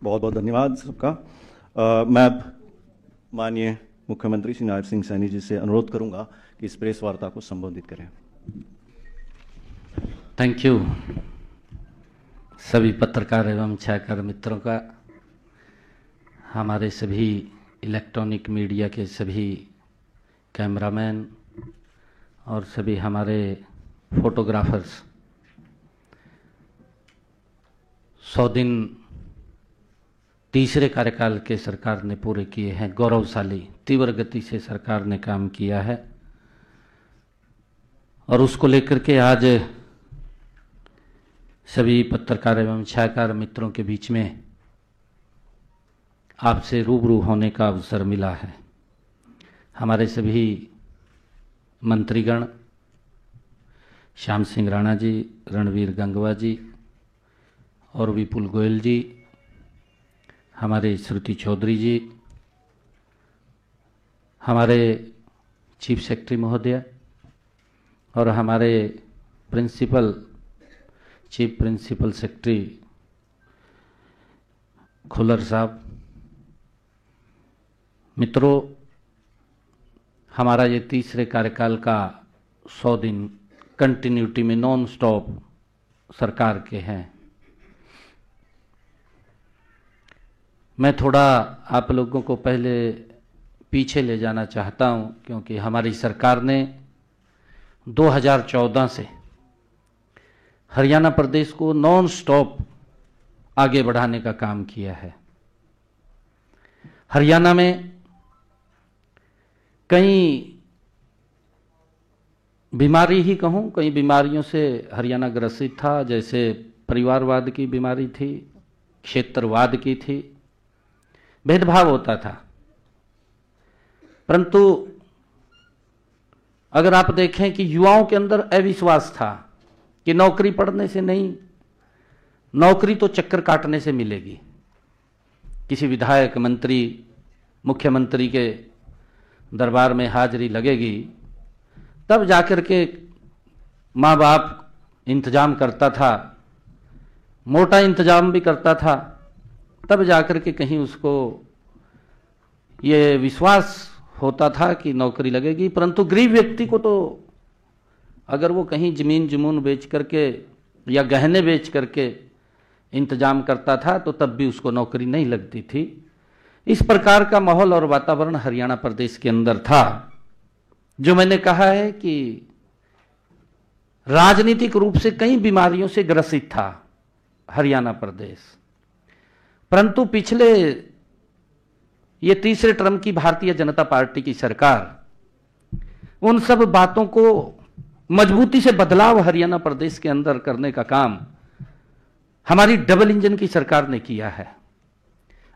बहुत बहुत धन्यवाद सबका। मैं अब माननीय मुख्यमंत्री श्री नायब सिंह सैनी जी से अनुरोध करूंगा कि इस प्रेस वार्ता को संबोधित करें। थैंक यू सभी पत्रकार एवं छायाकार मित्रों का, हमारे सभी इलेक्ट्रॉनिक मीडिया के सभी कैमरामैन और सभी हमारे फोटोग्राफर्स। 100 दिन तीसरे कार्यकाल के सरकार ने पूरे किए हैं। गौरवशाली तीव्र गति से सरकार ने काम किया है और उसको लेकर के आज सभी पत्रकार एवं छायाकार मित्रों के बीच में आपसे रूबरू होने का अवसर मिला है। हमारे सभी मंत्रीगण, श्याम सिंह राणा जी, रणवीर गंगवा जी और विपुल गोयल जी, हमारे श्रुति चौधरी जी, हमारे चीफ सेक्रेटरी महोदय और हमारे चीफ प्रिंसिपल सेक्रेटरी खुल्लर साहब। मित्रों, हमारा ये तीसरे कार्यकाल का 100 दिन कंटिन्यूटी में नॉन स्टॉप सरकार के हैं। मैं थोड़ा आप लोगों को पहले पीछे ले जाना चाहता हूं, क्योंकि हमारी सरकार ने 2014 से हरियाणा प्रदेश को नॉन स्टॉप आगे बढ़ाने का काम किया है। हरियाणा में कई बीमारी ही कहूं, कई बीमारियों से हरियाणा ग्रसित था। जैसे परिवारवाद की बीमारी थी, क्षेत्रवाद की थी, भेदभाव होता था। परंतु अगर आप देखें कि युवाओं के अंदर अविश्वास था कि नौकरी पढ़ने से नहीं, नौकरी तो चक्कर काटने से मिलेगी। किसी विधायक, मंत्री, मुख्यमंत्री के दरबार में हाजिरी लगेगी, तब जाकर के माँ बाप इंतजाम करता था, मोटा इंतजाम भी करता था, तब जाकर के कहीं उसको ये विश्वास होता था कि नौकरी लगेगी। परंतु गरीब व्यक्ति को तो अगर वो कहीं जमीन जमून बेच करके या गहने बेच करके इंतजाम करता था तो तब भी उसको नौकरी नहीं लगती थी। इस प्रकार का माहौल और वातावरण हरियाणा प्रदेश के अंदर था, जो मैंने कहा है कि राजनीतिक रूप से कई बीमारियों से ग्रसित था हरियाणा प्रदेश। परंतु पिछले ये तीसरे टर्म की भारतीय जनता पार्टी की सरकार उन सब बातों को मजबूती से बदलाव हरियाणा प्रदेश के अंदर करने का काम हमारी डबल इंजन की सरकार ने किया है।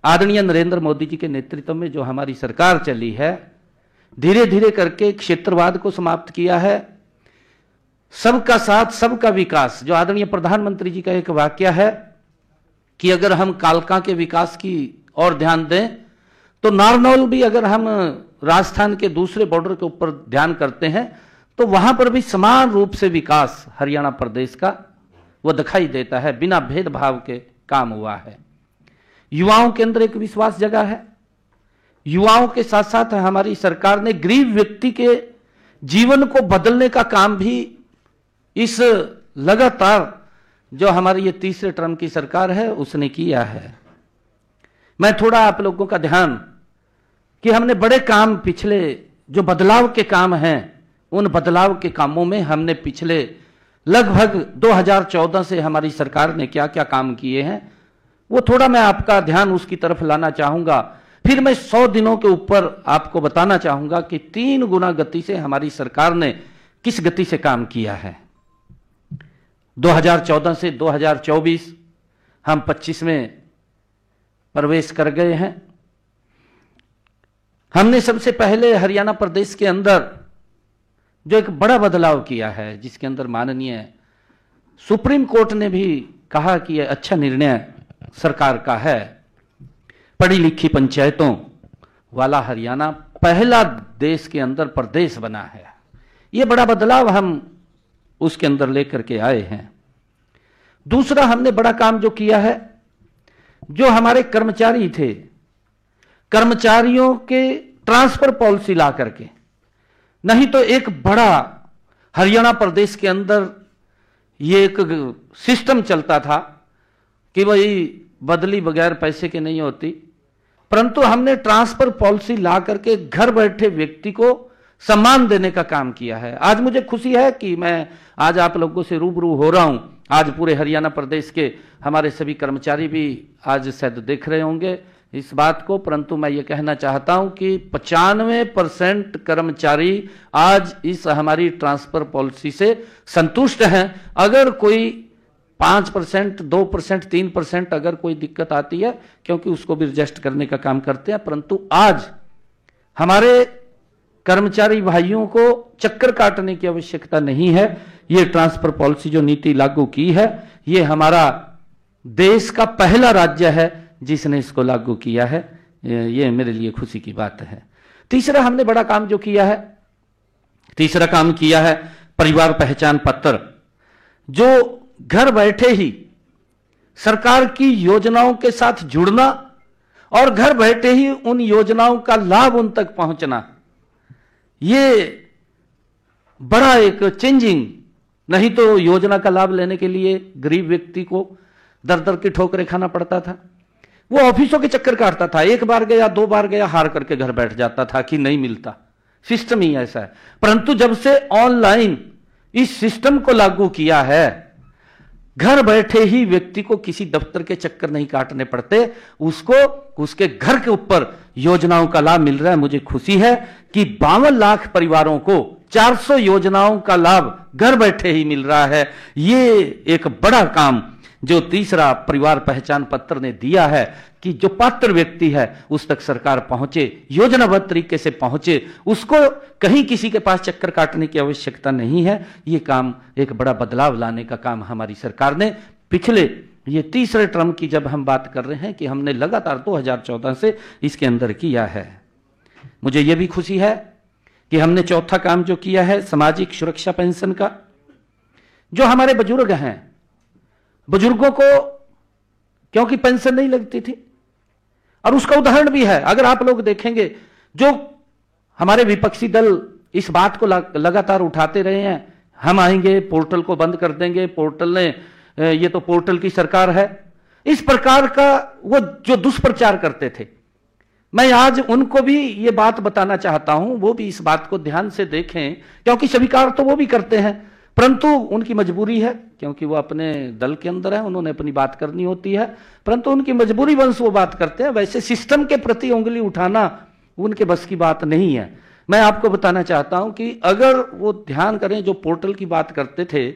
आदरणीय नरेंद्र मोदी जी के नेतृत्व में जो हमारी सरकार चली है, धीरे धीरे करके क्षेत्रवाद को समाप्त किया है। सबका साथ सबका विकास, जो आदरणीय प्रधानमंत्री जी का एक वाक्य है कि अगर हम कालका के विकास की ओर ध्यान दें तो नारनौल भी, अगर हम राजस्थान के दूसरे बॉर्डर के ऊपर ध्यान करते हैं तो वहां पर भी समान रूप से विकास हरियाणा प्रदेश का वो दिखाई देता है। बिना भेदभाव के काम हुआ है। युवाओं के अंदर एक विश्वास जगा है। युवाओं के साथ साथ हमारी सरकार ने गरीब व्यक्ति के जीवन को बदलने का काम भी इस लगातार जो हमारी ये तीसरे टर्म की सरकार है उसने किया है। मैं थोड़ा आप लोगों का ध्यान कि हमने बड़े काम, पिछले जो बदलाव के काम हैं, उन बदलाव के कामों में हमने पिछले लगभग 2014 से हमारी सरकार ने क्या क्या काम किए हैं, वो थोड़ा मैं आपका ध्यान उसकी तरफ लाना चाहूंगा। फिर मैं 100 दिनों के ऊपर आपको बताना चाहूंगा कि 3 गुना गति से हमारी सरकार ने किस गति से काम किया है। 2014 से 2024 हम 25 में प्रवेश कर गए हैं। हमने सबसे पहले हरियाणा प्रदेश के अंदर जो एक बड़ा बदलाव किया है, जिसके अंदर माननीय सुप्रीम कोर्ट ने भी कहा कि यह अच्छा निर्णय सरकार का है, पढ़ी लिखी पंचायतों वाला हरियाणा पहला देश के अंदर प्रदेश बना है। यह बड़ा बदलाव हम उसके अंदर लेकर के आए हैं। दूसरा हमने बड़ा काम जो किया है, जो हमारे कर्मचारी थे, कर्मचारियों के ट्रांसफर पॉलिसी ला करके, नहीं तो एक बड़ा हरियाणा प्रदेश के अंदर ये एक सिस्टम चलता था कि भाई बदली बगैर पैसे के नहीं होती, परंतु हमने ट्रांसफर पॉलिसी ला करके घर बैठे व्यक्ति को सम्मान देने का काम किया है। आज मुझे खुशी है कि मैं आज आप लोगों से रूबरू हो रहा हूं। आज पूरे हरियाणा प्रदेश के हमारे सभी कर्मचारी भी आज शायद देख रहे होंगे इस बात को, परंतु मैं ये कहना चाहता हूं कि 95% कर्मचारी आज इस हमारी ट्रांसफर पॉलिसी से संतुष्ट हैं। अगर कोई 5%, 2%, 3% अगर कोई दिक्कत आती है, क्योंकि उसको भी एडजस्ट करने का काम करते हैं, परंतु आज हमारे कर्मचारी भाइयों को चक्कर काटने की आवश्यकता नहीं है। ये ट्रांसफर पॉलिसी जो नीति लागू की है, ये हमारा देश का पहला राज्य है जिसने इसको लागू किया है। ये मेरे लिए खुशी की बात है। तीसरा हमने बड़ा काम जो किया है, तीसरा काम किया है परिवार पहचान पत्र, जो घर बैठे ही सरकार की योजनाओं के साथ जुड़ना और घर बैठे ही उन योजनाओं का लाभ उन तक पहुंचना, ये बड़ा एक चेंजिंग। नहीं तो योजना का लाभ लेने के लिए गरीब व्यक्ति को दर दर की ठोकरें खाना पड़ता था, वो ऑफिसों के चक्कर काटता था, एक बार गया, 2 बार गया, हार करके घर बैठ जाता था कि नहीं मिलता। सिस्टम ही ऐसा है। परंतु जब से ऑनलाइन इस सिस्टम को लागू किया है, घर बैठे ही व्यक्ति को किसी दफ्तर के चक्कर नहीं काटने पड़ते, उसको उसके घर के ऊपर योजनाओं का लाभ मिल रहा है। मुझे खुशी है कि 52 लाख परिवारों को 400 योजनाओं का लाभ घर बैठे ही मिल रहा है। ये एक बड़ा काम जो तीसरा परिवार पहचान पत्र ने दिया है कि जो पात्र व्यक्ति है उस तक सरकार पहुंचे, योजनाबद्ध तरीके से पहुंचे, उसको कहीं किसी के पास चक्कर काटने की आवश्यकता नहीं है। ये काम एक बड़ा बदलाव लाने का काम हमारी सरकार ने पिछले ये तीसरे टर्म की जब हम बात कर रहे हैं कि हमने लगातार 2014 से इसके अंदर किया है। मुझे यह भी खुशी है कि हमने चौथा काम जो किया है सामाजिक सुरक्षा पेंशन का। जो हमारे बुजुर्ग हैं, बुजुर्गों को क्योंकि पेंशन नहीं लगती थी, और उसका उदाहरण भी है। अगर आप लोग देखेंगे, जो हमारे विपक्षी दल इस बात को लगातार उठाते रहे हैं, हम आएंगे पोर्टल को बंद कर देंगे, पोर्टल ने ये तो पोर्टल की सरकार है, इस प्रकार का वो जो दुष्प्रचार करते थे, मैं आज उनको भी ये बात बताना चाहता हूं, वो भी इस बात को ध्यान से देखें, क्योंकि स्वीकार तो वो भी करते हैं, परंतु उनकी मजबूरी है, क्योंकि वो अपने दल के अंदर है, उन्होंने अपनी बात करनी होती है, परंतु उनकी मजबूरी वंश वो बात करते हैं। वैसे सिस्टम के प्रति उंगली उठाना उनके बस की बात नहीं है। मैं आपको बताना चाहता हूं कि अगर वो ध्यान करें, जो पोर्टल की बात करते थे,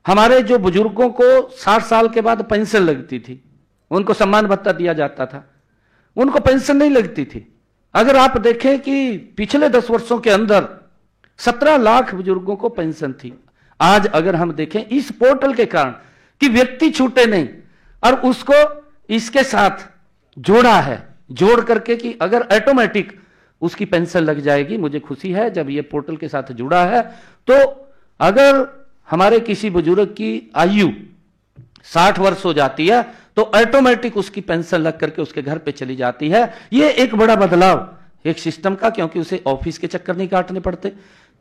हमारे जो बुजुर्गों को 60 साल के बाद पेंशन लगती थी, उनको सम्मान भत्ता दिया जाता था, उनको पेंशन नहीं लगती थी। अगर आप देखें कि पिछले 10 वर्षों के अंदर 17 लाख बुजुर्गों को पेंशन थी। आज अगर हम देखें इस पोर्टल के कारण कि व्यक्ति छूटे नहीं, और उसको इसके साथ जोड़ा है, जोड़ करके कि अगर ऑटोमेटिक उसकी पेंशन लग जाएगी। मुझे खुशी है जब ये पोर्टल के साथ जुड़ा है, तो अगर हमारे किसी बुजुर्ग की आयु 60 वर्ष हो जाती है तो ऑटोमेटिक उसकी पेंशन लग करके उसके घर पे चली जाती है। ये एक बड़ा बदलाव एक सिस्टम का, क्योंकि उसे ऑफिस के चक्कर नहीं काटने पड़ते,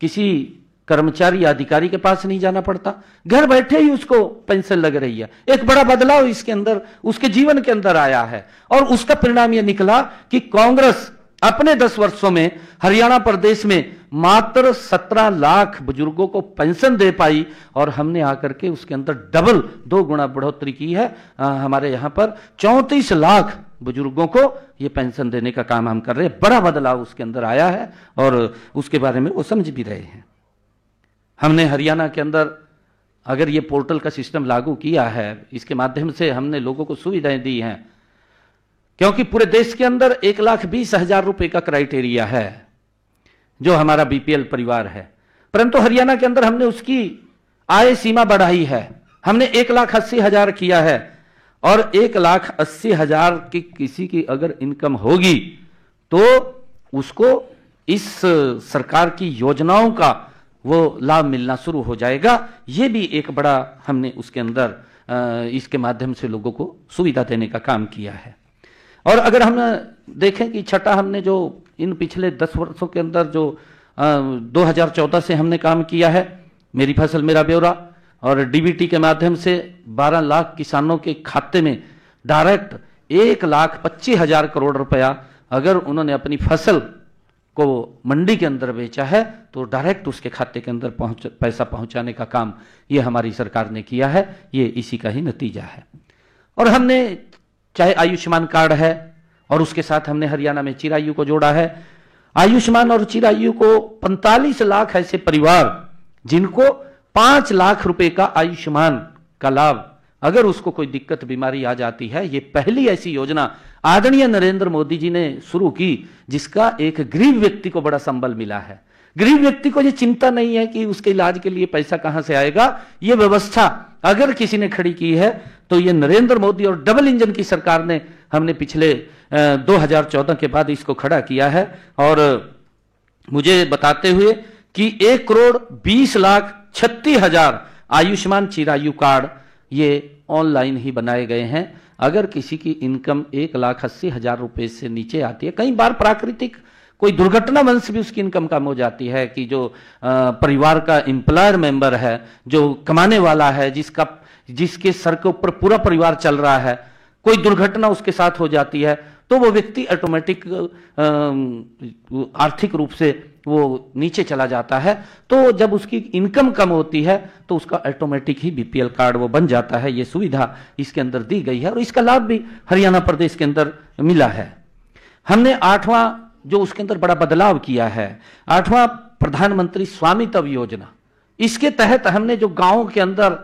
किसी कर्मचारी या अधिकारी के पास नहीं जाना पड़ता, घर बैठे ही उसको पेंशन लग रही है। एक बड़ा बदलाव इसके अंदर उसके जीवन के अंदर आया है, और उसका परिणाम यह निकला कि कांग्रेस अपने 10 वर्षों में हरियाणा प्रदेश में मात्र 17 लाख बुजुर्गों को पेंशन दे पाई, और हमने आकर के उसके अंदर डबल 2 गुना बढ़ोतरी की है। हमारे यहां पर 34 लाख बुजुर्गों को यह पेंशन देने का काम हम कर रहे हैं। बड़ा बदलाव उसके अंदर आया है, और उसके बारे में वो समझ भी रहे हैं। हमने हरियाणा के अंदर अगर ये पोर्टल का सिस्टम लागू किया है, इसके माध्यम से हमने लोगों को सुविधाएं दी हैं, क्योंकि पूरे देश के अंदर 1,20,000 रुपए का क्राइटेरिया है जो हमारा बीपीएल परिवार है, परंतु हरियाणा के अंदर हमने उसकी आय सीमा बढ़ाई है। हमने 1,80,000 किया है, और 1,80,000 की किसी की अगर इनकम होगी तो उसको इस सरकार की योजनाओं का वो लाभ मिलना शुरू हो जाएगा। ये भी एक बड़ा हमने उसके अंदर इसके माध्यम से लोगों को सुविधा देने का काम किया है। और अगर हम देखें कि छठा, हमने जो इन पिछले 10 वर्षों के अंदर जो 2014 से हमने काम किया है, मेरी फसल मेरा ब्यौरा और डीबीटी के माध्यम से 12 लाख किसानों के खाते में डायरेक्ट 1,25,000 करोड़ रुपया अगर उन्होंने अपनी फसल को मंडी के अंदर बेचा है तो डायरेक्ट उसके खाते के अंदर पैसा पहुंचाने का काम ये हमारी सरकार ने किया है। ये इसी का ही नतीजा है। और हमने चाहे आयुष्मान कार्ड है और उसके साथ हमने हरियाणा में चिरायु को जोड़ा है। आयुष्मान और चिरायु को 45 लाख ऐसे परिवार जिनको 5 लाख रुपए का आयुष्मान का लाभ, अगर उसको कोई दिक्कत बीमारी आ जाती है, ये पहली ऐसी योजना आदरणीय नरेंद्र मोदी जी ने शुरू की जिसका एक गरीब व्यक्ति को बड़ा संबल मिला है। गरीब व्यक्ति को ये चिंता नहीं है कि उसके इलाज के लिए पैसा कहां से आएगा। ये व्यवस्था अगर किसी ने खड़ी की है तो ये नरेंद्र मोदी और डबल इंजन की सरकार ने हमने पिछले 2014 के बाद इसको खड़ा किया है। और मुझे बताते हुए कि 1,20,36,000 आयुष्मान चिरायु कार्ड ये ऑनलाइन ही बनाए गए हैं। अगर किसी की इनकम 1,80,000 रुपए से नीचे आती है, कई बार प्राकृतिक कोई दुर्घटना वंश भी उसकी इनकम कम हो जाती है कि जो परिवार का एम्प्लॉयर मेंबर है, जो कमाने वाला है, जिसके सर के ऊपर पूरा परिवार चल रहा है, कोई दुर्घटना उसके साथ हो जाती है तो वो व्यक्ति ऑटोमेटिक आर्थिक रूप से वो नीचे चला जाता है। तो जब उसकी इनकम कम होती है तो उसका ऑटोमेटिक ही बीपीएल कार्ड वो बन जाता है। ये सुविधा इसके अंदर दी गई है और इसका लाभ भी हरियाणा प्रदेश के अंदर मिला है। हमने 8वां जो उसके अंदर बड़ा बदलाव किया है, 8वां प्रधानमंत्री स्वामित्व योजना, इसके तहत हमने जो गांवों के अंदर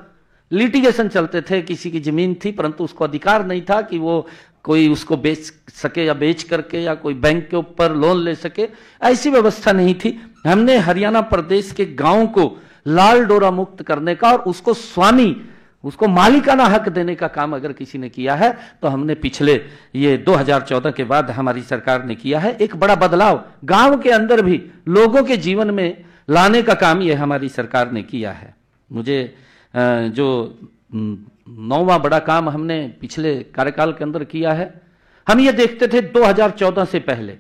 लिटिगेशन चलते थे, किसी की जमीन थी परंतु उसको अधिकार नहीं था कि वो कोई उसको बेच सके या बेच करके या कोई बैंक के ऊपर लोन ले सके, ऐसी व्यवस्था नहीं थी। हमने हरियाणा प्रदेश के गांवों को लाल डोरा मुक्त करने का और उसको स्वामी, उसको मालिकाना हक देने का काम अगर किसी ने किया है तो हमने पिछले ये 2014 के बाद हमारी सरकार ने किया है। एक बड़ा बदलाव गांव के अंदर भी लोगों के जीवन में लाने का काम ये हमारी सरकार ने किया है। मुझे जो 9वां बड़ा काम हमने पिछले कार्यकाल के अंदर किया है, हम ये देखते थे 2014 से पहले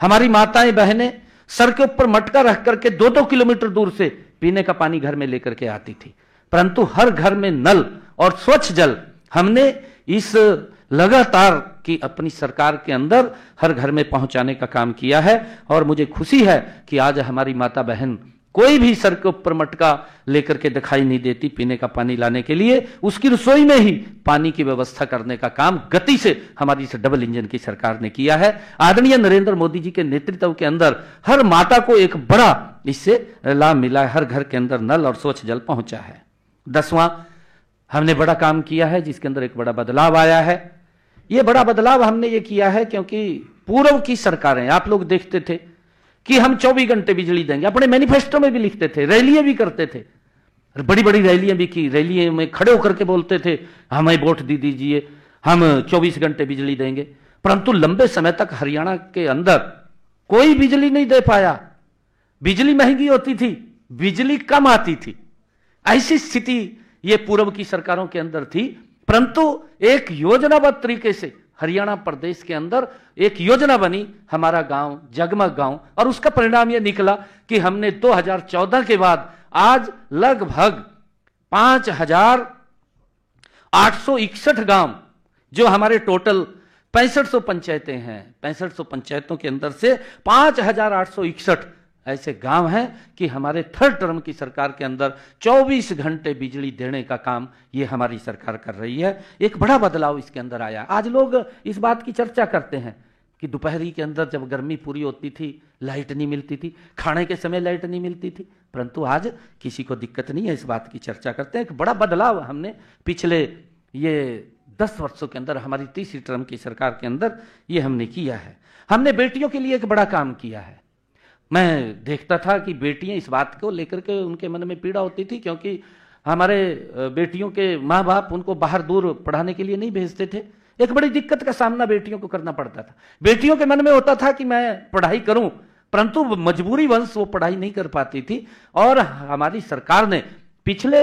हमारी माताएं बहनें सर के ऊपर मटका रख करके 2-2 किलोमीटर दूर से पीने का पानी घर में लेकर के आती थी, परंतु हर घर में नल और स्वच्छ जल हमने इस लगातार की अपनी सरकार के अंदर हर घर में पहुंचाने का काम किया है। और मुझे खुशी है कि आज हमारी माता बहन कोई भी सर के ऊपर मटका लेकर के दिखाई नहीं देती पीने का पानी लाने के लिए। उसकी रसोई में ही पानी की व्यवस्था करने का काम गति से हमारी इस डबल इंजन की सरकार ने किया है। आदरणीय नरेंद्र मोदी जी के नेतृत्व के अंदर हर माता को एक बड़ा इससे लाभ मिला है, हर घर के अंदर नल और स्वच्छ जल पहुंचा है। 10वां हमने बड़ा काम किया है जिसके अंदर एक बड़ा बदलाव आया है। यह बड़ा बदलाव हमने ये किया है क्योंकि पूर्व की सरकारें, आप लोग देखते थे कि हम 24 घंटे बिजली देंगे, अपने मैनिफेस्टो में भी लिखते थे, रैलियां भी करते थे, बड़ी बड़ी रैलियां भी की, रैलियों में खड़े होकर के बोलते थे हमें वोट दे दीजिए, हम 24 घंटे बिजली देंगे, परंतु लंबे समय तक हरियाणा के अंदर कोई बिजली नहीं दे पाया। बिजली महंगी होती थी, बिजली कम आती थी, ऐसी स्थिति ये पूर्व की सरकारों के अंदर थी। परंतु एक योजनाबद्ध तरीके से हरियाणा प्रदेश के अंदर एक योजना बनी, हमारा गांव जगमग गांव, और उसका परिणाम यह निकला कि हमने 2014 के बाद आज लगभग 5,861 गांव, जो हमारे टोटल 6500 पंचायतें हैं, 6500 पंचायतों के अंदर से 5,861 ऐसे गांव हैं कि हमारे थर्ड टर्म की सरकार के अंदर 24 घंटे बिजली देने का काम ये हमारी सरकार कर रही है। एक बड़ा बदलाव इसके अंदर आया। आज लोग इस बात की चर्चा करते हैं कि दोपहरी के अंदर जब गर्मी पूरी होती थी लाइट नहीं मिलती थी, खाने के समय लाइट नहीं मिलती थी, परंतु आज किसी को दिक्कत नहीं है, इस बात की चर्चा करते हैं। एक बड़ा बदलाव हमने पिछले ये 10 वर्षों के अंदर हमारी तीसरी टर्म की सरकार के अंदर ये हमने किया है। हमने बेटियों के लिए एक बड़ा काम किया है। मैं देखता था कि बेटियां इस बात को लेकर के उनके मन में पीड़ा होती थी क्योंकि हमारे बेटियों के माँ बाप उनको बाहर दूर पढ़ाने के लिए नहीं भेजते थे। एक बड़ी दिक्कत का सामना बेटियों को करना पड़ता था। बेटियों के मन में होता था कि मैं पढ़ाई करूं, परंतु मजबूरी वंश वो पढ़ाई नहीं कर पाती थी। और हमारी सरकार ने पिछले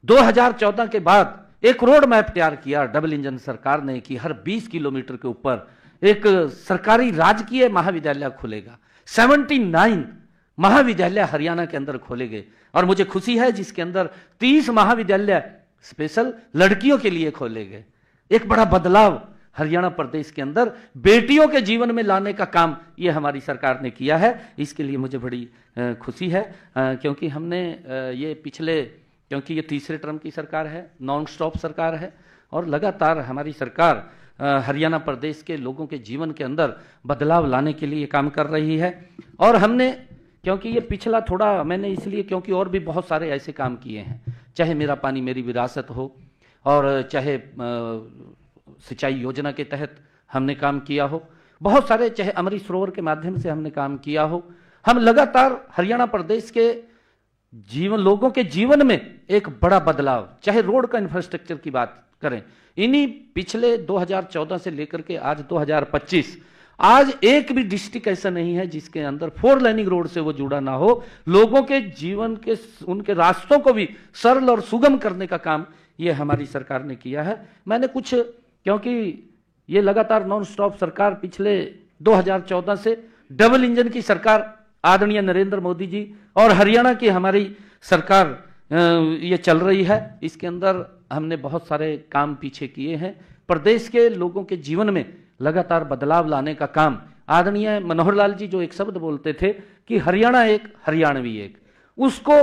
2014 के बाद एक रोड मैप तैयार किया डबल इंजन सरकार ने कि हर 20 किलोमीटर के ऊपर एक सरकारी राजकीय महाविद्यालय खुलेगा। 79 महाविद्यालय हरियाणा के अंदर खोले गए और मुझे खुशी है जिसके अंदर 30 महाविद्यालय स्पेशल लड़कियों के लिए खोले गए। एक बड़ा बदलाव हरियाणा प्रदेश के अंदर बेटियों के जीवन में लाने का काम ये हमारी सरकार ने किया है। इसके लिए मुझे बड़ी खुशी है क्योंकि हमने ये क्योंकि ये तीसरे टर्म की सरकार है, नॉन स्टॉप सरकार है और लगातार हमारी सरकार हरियाणा प्रदेश के लोगों के जीवन के अंदर बदलाव लाने के लिए काम कर रही है। और हमने क्योंकि ये पिछला थोड़ा मैंने इसलिए क्योंकि और भी बहुत सारे ऐसे काम किए हैं, चाहे मेरा पानी मेरी विरासत हो और चाहे सिंचाई योजना के तहत हमने काम किया हो, बहुत सारे चाहे अमृत सरोवर के माध्यम से हमने काम किया हो। हम लगातार हरियाणा प्रदेश के लोगों के जीवन में एक बड़ा बदलाव, चाहे रोड का इंफ्रास्ट्रक्चर की बात करें, इन्हीं पिछले 2014 से लेकर के आज 2025 आज एक भी डिस्ट्रिक्ट ऐसा नहीं है जिसके अंदर 4 लाइनिंग रोड से वो जुड़ा ना हो। लोगों के जीवन के उनके रास्तों को भी सरल और सुगम करने का काम ये हमारी सरकार ने किया है। मैंने कुछ क्योंकि ये लगातार नॉन स्टॉप सरकार पिछले 2014 से डबल इंजन की सरकार आदरणीय नरेंद्र मोदी जी और हरियाणा की हमारी सरकार ये चल रही है। इसके अंदर हमने बहुत सारे काम पीछे किए हैं। प्रदेश के लोगों के जीवन में लगातार बदलाव लाने का काम आदरणीय मनोहर लाल जी जो एक शब्द बोलते थे कि हरियाणा एक हरियाणवी एक, उसको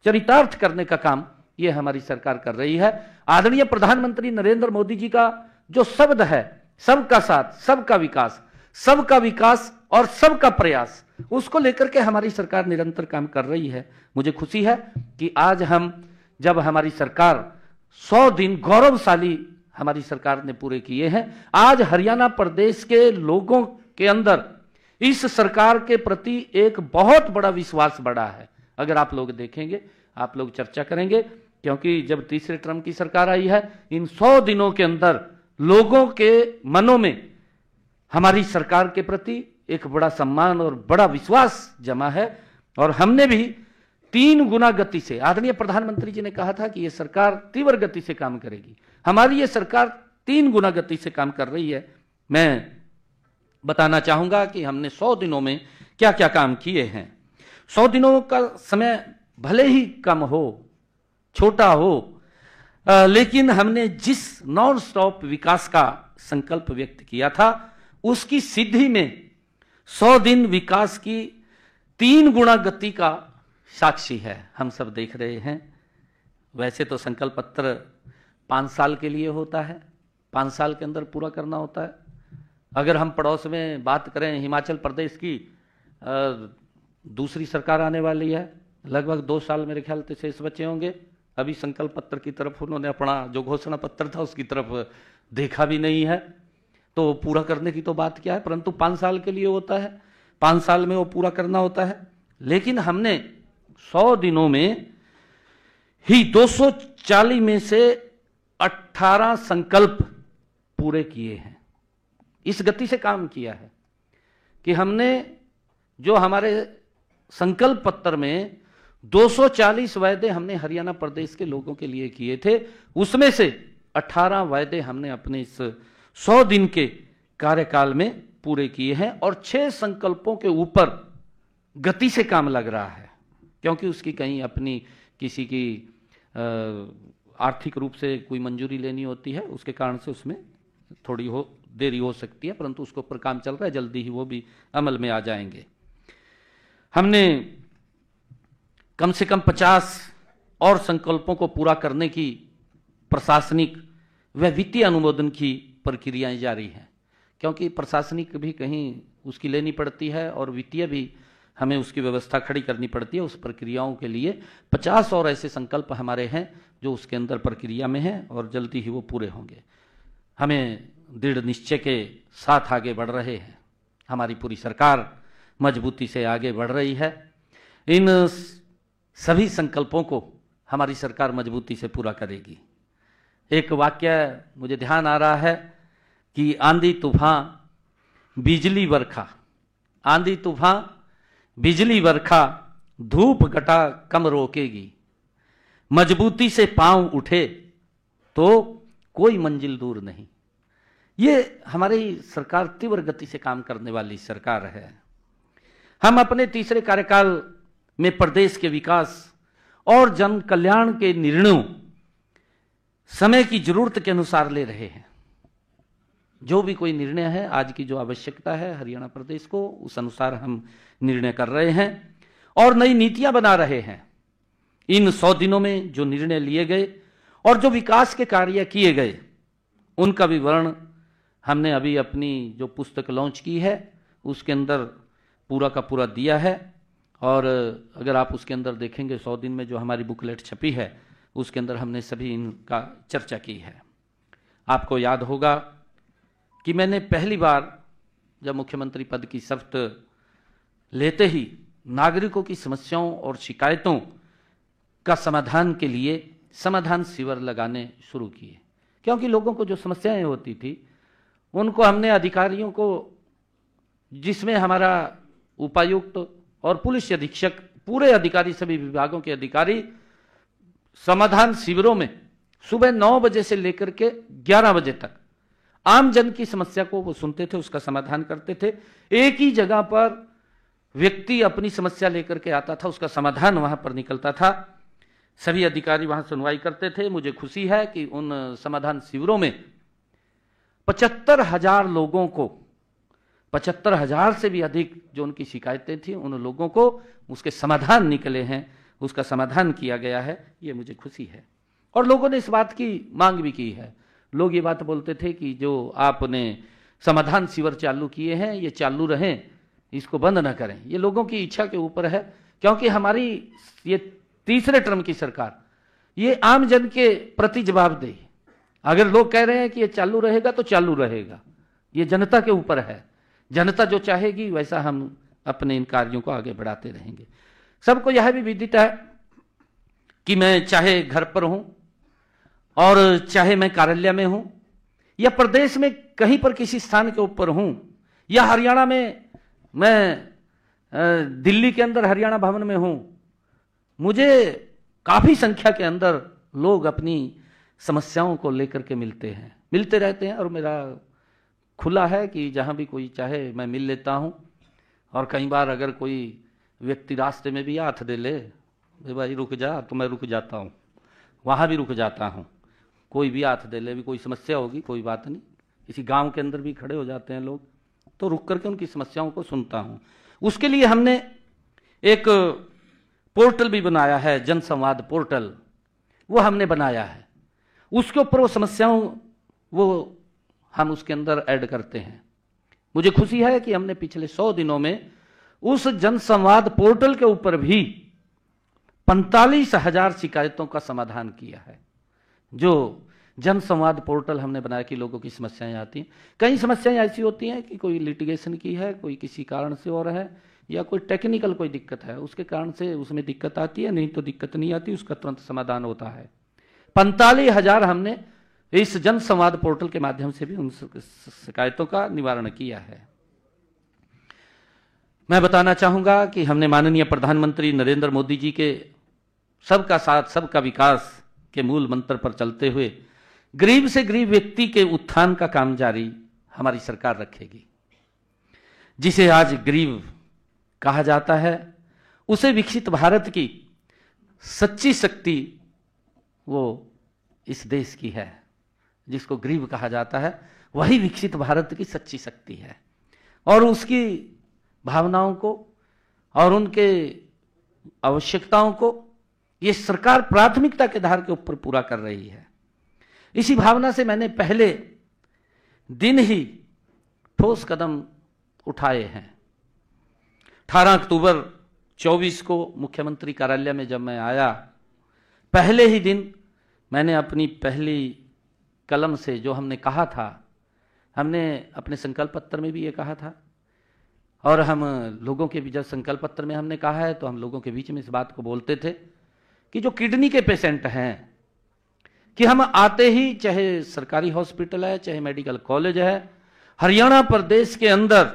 चरितार्थ करने का काम ये हमारी सरकार कर रही है। आदरणीय प्रधानमंत्री नरेंद्र मोदी जी का जो शब्द है सबका साथ सबका विकास और सबका प्रयास, उसको लेकर के हमारी सरकार निरंतर काम कर रही है। मुझे खुशी है कि आज हम जब हमारी सरकार 100 दिन गौरवशाली हमारी सरकार ने पूरे किए हैं, आज हरियाणा प्रदेश के लोगों के अंदर इस सरकार के प्रति एक बहुत बड़ा विश्वास बढ़ा है। अगर आप लोग देखेंगे, आप लोग चर्चा करेंगे, क्योंकि जब तीसरे टर्म की सरकार आई है, इन 100 दिनों के अंदर लोगों के मनों में हमारी सरकार के प्रति एक बड़ा सम्मान और बड़ा विश्वास जमा है। और हमने भी 3 गुना गति से, आदरणीय प्रधानमंत्री जी ने कहा था कि यह सरकार तीव्र गति से काम करेगी, हमारी ये सरकार 3 गुना गति से काम कर रही है। मैं बताना चाहूंगा कि हमने 100 दिनों में क्या क्या काम किए हैं। 100 दिनों का समय भले ही कम हो, छोटा हो, लेकिन हमने जिस नॉन स्टॉप विकास का संकल्प व्यक्त किया था उसकी सिद्धि में 100 दिन विकास की 3 गुना गति का साक्षी है, हम सब देख रहे हैं। वैसे तो संकल्प पत्र 5 साल के लिए होता है, 5 साल के अंदर पूरा करना होता है। अगर हम पड़ोस में बात करें हिमाचल प्रदेश की, दूसरी सरकार आने वाली है, लगभग 2 साल मेरे ख्याल से शेष बचे होंगे। अभी संकल्प पत्र की तरफ उन्होंने अपना जो घोषणा पत्र था उसकी तरफ देखा भी नहीं है, तो पूरा करने की तो बात क्या है, परंतु 5 साल के लिए होता है, 5 साल में वो पूरा करना होता है। लेकिन हमने 100 दिनों में ही 240 में से 18 संकल्प पूरे किए हैं। इस गति से काम किया है कि हमने जो हमारे संकल्प पत्र में 240 वायदे हमने हरियाणा प्रदेश के लोगों के लिए किए थे, उसमें से 18 वायदे हमने अपने इस 100 दिन के कार्यकाल में पूरे किए हैं। और 6 संकल्पों के ऊपर गति से काम लग रहा है, क्योंकि उसकी कहीं अपनी किसी की आर्थिक रूप से कोई मंजूरी लेनी होती है, उसके कारण से उसमें थोड़ी देरी हो सकती है, परंतु उसके ऊपर काम चल रहा है, जल्दी ही वो भी अमल में आ जाएंगे। हमने कम से कम 50 और संकल्पों को पूरा करने की प्रशासनिक व वित्तीय अनुमोदन की प्रक्रियाएं जारी हैं, क्योंकि प्रशासनिक भी कहीं उसकी लेनी पड़ती है और वित्तीय भी हमें उसकी व्यवस्था खड़ी करनी पड़ती है। उस प्रक्रियाओं के लिए 50 और ऐसे संकल्प हमारे हैं जो उसके अंदर प्रक्रिया में हैं और जल्दी ही वो पूरे होंगे। हमें दृढ़ निश्चय के साथ आगे बढ़ रहे हैं, हमारी पूरी सरकार मजबूती से आगे बढ़ रही है। इन सभी संकल्पों को हमारी सरकार मजबूती से पूरा करेगी। एक वाक्य मुझे ध्यान आ रहा है कि आंधी तूफान बिजली बरखा, आंधी तूफान बिजली बरखा धूप घटा कम रोकेगी, मजबूती से पांव उठे तो कोई मंजिल दूर नहीं। ये हमारी सरकार तीव्र गति से काम करने वाली सरकार है। हम अपने तीसरे कार्यकाल में प्रदेश के विकास और जन कल्याण के निर्णयों समय की जरूरत के अनुसार ले रहे हैं। जो भी कोई निर्णय है, आज की जो आवश्यकता है हरियाणा प्रदेश को, उस अनुसार हम निर्णय कर रहे हैं और नई नीतियां बना रहे हैं। इन 100 दिनों में जो निर्णय लिए गए और जो विकास के कार्य किए गए, उनका विवरण हमने अभी अपनी जो पुस्तक लॉन्च की है उसके अंदर पूरा का पूरा दिया है। और अगर आप उसके अंदर देखेंगे 100 दिन में जो हमारी बुकलेट छपी है उसके अंदर हमने सभी इनका चर्चा की है। आपको याद होगा कि मैंने पहली बार जब मुख्यमंत्री पद की शपथ लेते ही नागरिकों की समस्याओं और शिकायतों का समाधान के लिए समाधान शिविर लगाने शुरू किए, क्योंकि लोगों को जो समस्याएं होती थी उनको हमने अधिकारियों को, जिसमें हमारा उपायुक्त और पुलिस अधीक्षक, पूरे अधिकारी, सभी विभागों के अधिकारी समाधान शिविरों में सुबह 9 बजे से लेकर के 11 बजे तक आम जन की समस्या को वो सुनते थे, उसका समाधान करते थे। एक ही जगह पर व्यक्ति अपनी समस्या लेकर के आता था, उसका समाधान वहां पर निकलता था। सभी अधिकारी वहां सुनवाई करते थे। मुझे खुशी है कि उन समाधान शिविरों में 75,000 लोगों को, 75,000 से भी अधिक जो उनकी शिकायतें थी, उन लोगों को उसके समाधान निकले हैं, उसका समाधान किया गया है। ये मुझे खुशी है। और लोगों ने इस बात की मांग भी की है। लोग ये बात बोलते थे कि जो आपने समाधान शिविर चालू किए हैं ये चालू रहें, इसको बंद ना करें। ये लोगों की इच्छा के ऊपर है, क्योंकि हमारी ये तीसरे टर्म की सरकार ये आम जन के प्रति जवाबदेही। अगर लोग कह रहे हैं कि ये चालू रहेगा तो चालू रहेगा, ये जनता के ऊपर है। जनता जो चाहेगी वैसा हम अपने इन कार्यों को आगे बढ़ाते रहेंगे। सबको यह भी विदित है कि मैं चाहे घर पर हूं और चाहे मैं कार्यालय में हूं या प्रदेश में कहीं पर किसी स्थान के ऊपर हूं या हरियाणा में मैं दिल्ली के अंदर हरियाणा भवन में हूं, मुझे काफी संख्या के अंदर लोग अपनी समस्याओं को लेकर के मिलते रहते हैं। और मेरा खुला है कि जहां भी कोई चाहे मैं मिल लेता हूं। और कई बार अगर कोई व्यक्ति रास्ते में भी हाथ दे ले, भाई रुक जा, तो मैं रुक जाता हूं, वहां भी रुक जाता हूं। कोई भी हाथ दे ले, भी कोई समस्या होगी, कोई बात नहीं, किसी गांव के अंदर भी खड़े हो जाते हैं लोग, तो रुक करके उनकी समस्याओं को सुनता हूं। उसके लिए हमने एक पोर्टल भी बनाया है, जन संवाद पोर्टल, वो हमने बनाया है। उसके ऊपर वो समस्याओं वो हम उसके अंदर ऐड करते हैं। मुझे खुशी है कि हमने पिछले 100 दिनों में उस जन संवाद पोर्टल के ऊपर भी 45,000 शिकायतों का समाधान किया है। जो जन संवाद पोर्टल हमने बनाया कि लोगों की समस्याएं आती हैं, कई समस्याएं ऐसी होती हैं कि कोई लिटिगेशन की है, कोई किसी कारण से और है, या कोई टेक्निकल कोई दिक्कत है, उसके कारण से उसमें दिक्कत आती है, नहीं तो दिक्कत नहीं आती, उसका तुरंत समाधान होता है। 45,000 हमने इस जन संवाद पोर्टल के माध्यम से भी उन शिकायतों का निवारण किया है। मैं बताना चाहूंगा कि हमने माननीय प्रधानमंत्री नरेंद्र मोदी जी के सबका साथ सबका विकास के मूल मंत्र पर चलते हुए गरीब से गरीब व्यक्ति के उत्थान का काम जारी हमारी सरकार रखेगी। जिसे आज गरीब कहा जाता है, उसे विकसित भारत की सच्ची शक्ति वो इस देश की है। जिसको गरीब कहा जाता है वही विकसित भारत की सच्ची शक्ति है। और उसकी भावनाओं को और उनके आवश्यकताओं को ये सरकार प्राथमिकता के आधार के ऊपर पूरा कर रही है। इसी भावना से मैंने पहले दिन ही ठोस कदम उठाए हैं। 18 अक्टूबर 24 को मुख्यमंत्री कार्यालय में जब मैं आया, पहले ही दिन मैंने अपनी पहली कलम से जो हमने कहा था, हमने अपने संकल्प पत्र में भी ये कहा था और हम लोगों के भी जब संकल्प पत्र में हमने कहा है तो हम लोगों के बीच में इस बात को बोलते थे कि जो किडनी के पेशेंट हैं, कि हम आते ही, चाहे सरकारी हॉस्पिटल है चाहे मेडिकल कॉलेज है, हरियाणा प्रदेश के अंदर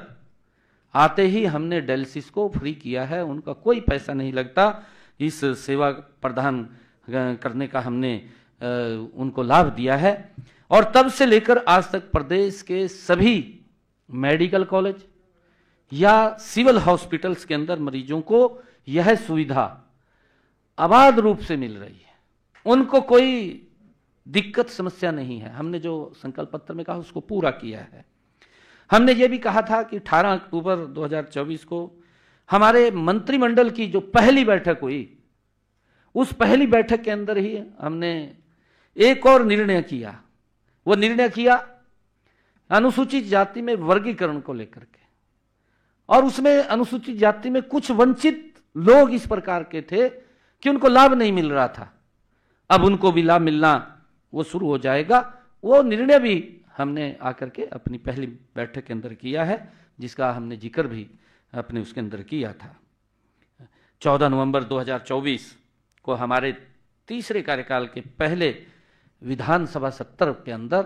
आते ही हमने डायलिसिस को फ्री किया है। उनका कोई पैसा नहीं लगता। इस सेवा प्रदान करने का हमने उनको लाभ दिया है। और तब से लेकर आज तक प्रदेश के सभी मेडिकल कॉलेज या सिविल हॉस्पिटल्स के अंदर मरीजों को यह सुविधा अबाध रूप से मिल रही है, उनको कोई दिक्कत समस्या नहीं है। हमने जो संकल्प पत्र में कहा उसको पूरा किया है। हमने ये भी कहा था कि 18 अक्टूबर 2024 को हमारे मंत्रिमंडल की जो पहली बैठक हुई, उस पहली बैठक के अंदर ही हमने एक और निर्णय किया। वो निर्णय किया अनुसूचित जाति में वर्गीकरण को लेकर के, और उसमें अनुसूचित जाति में कुछ वंचित लोग इस प्रकार के थे कि उनको लाभ नहीं मिल रहा था। अब उनको भी लाभ मिलना वो शुरू हो जाएगा। वो निर्णय भी हमने आकर के अपनी पहली बैठक के अंदर किया है, जिसका हमने जिक्र भी अपने उसके अंदर किया था। 14 नवंबर 2024 को हमारे तीसरे कार्यकाल के पहले विधानसभा सत्र के अंदर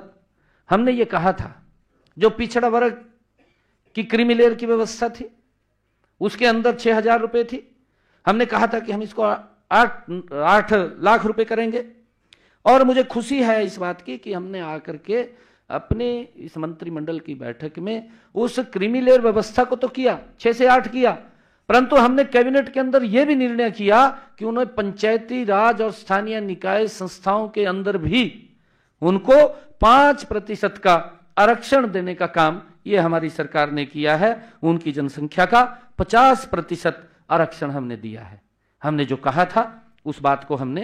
हमने ये कहा था, जो पिछड़ा वर्ग की क्रीमी लेयर की व्यवस्था थी उसके अंदर 6,000 रुपये थी। हमने कहा था कि हम इसको 8 लाख रुपए करेंगे। और मुझे खुशी है इस बात की कि हमने आकर के अपने इस मंत्रिमंडल की बैठक में उस क्रीमी लेयर व्यवस्था को तो किया, 6 से 8 किया, परंतु हमने कैबिनेट के अंदर यह भी निर्णय किया कि उन्हें पंचायती राज और स्थानीय निकाय संस्थाओं के अंदर भी उनको 5% का आरक्षण देने का काम ये हमारी सरकार ने किया है। उनकी जनसंख्या का 50% आरक्षण हमने दिया है। हमने जो कहा था उस बात को हमने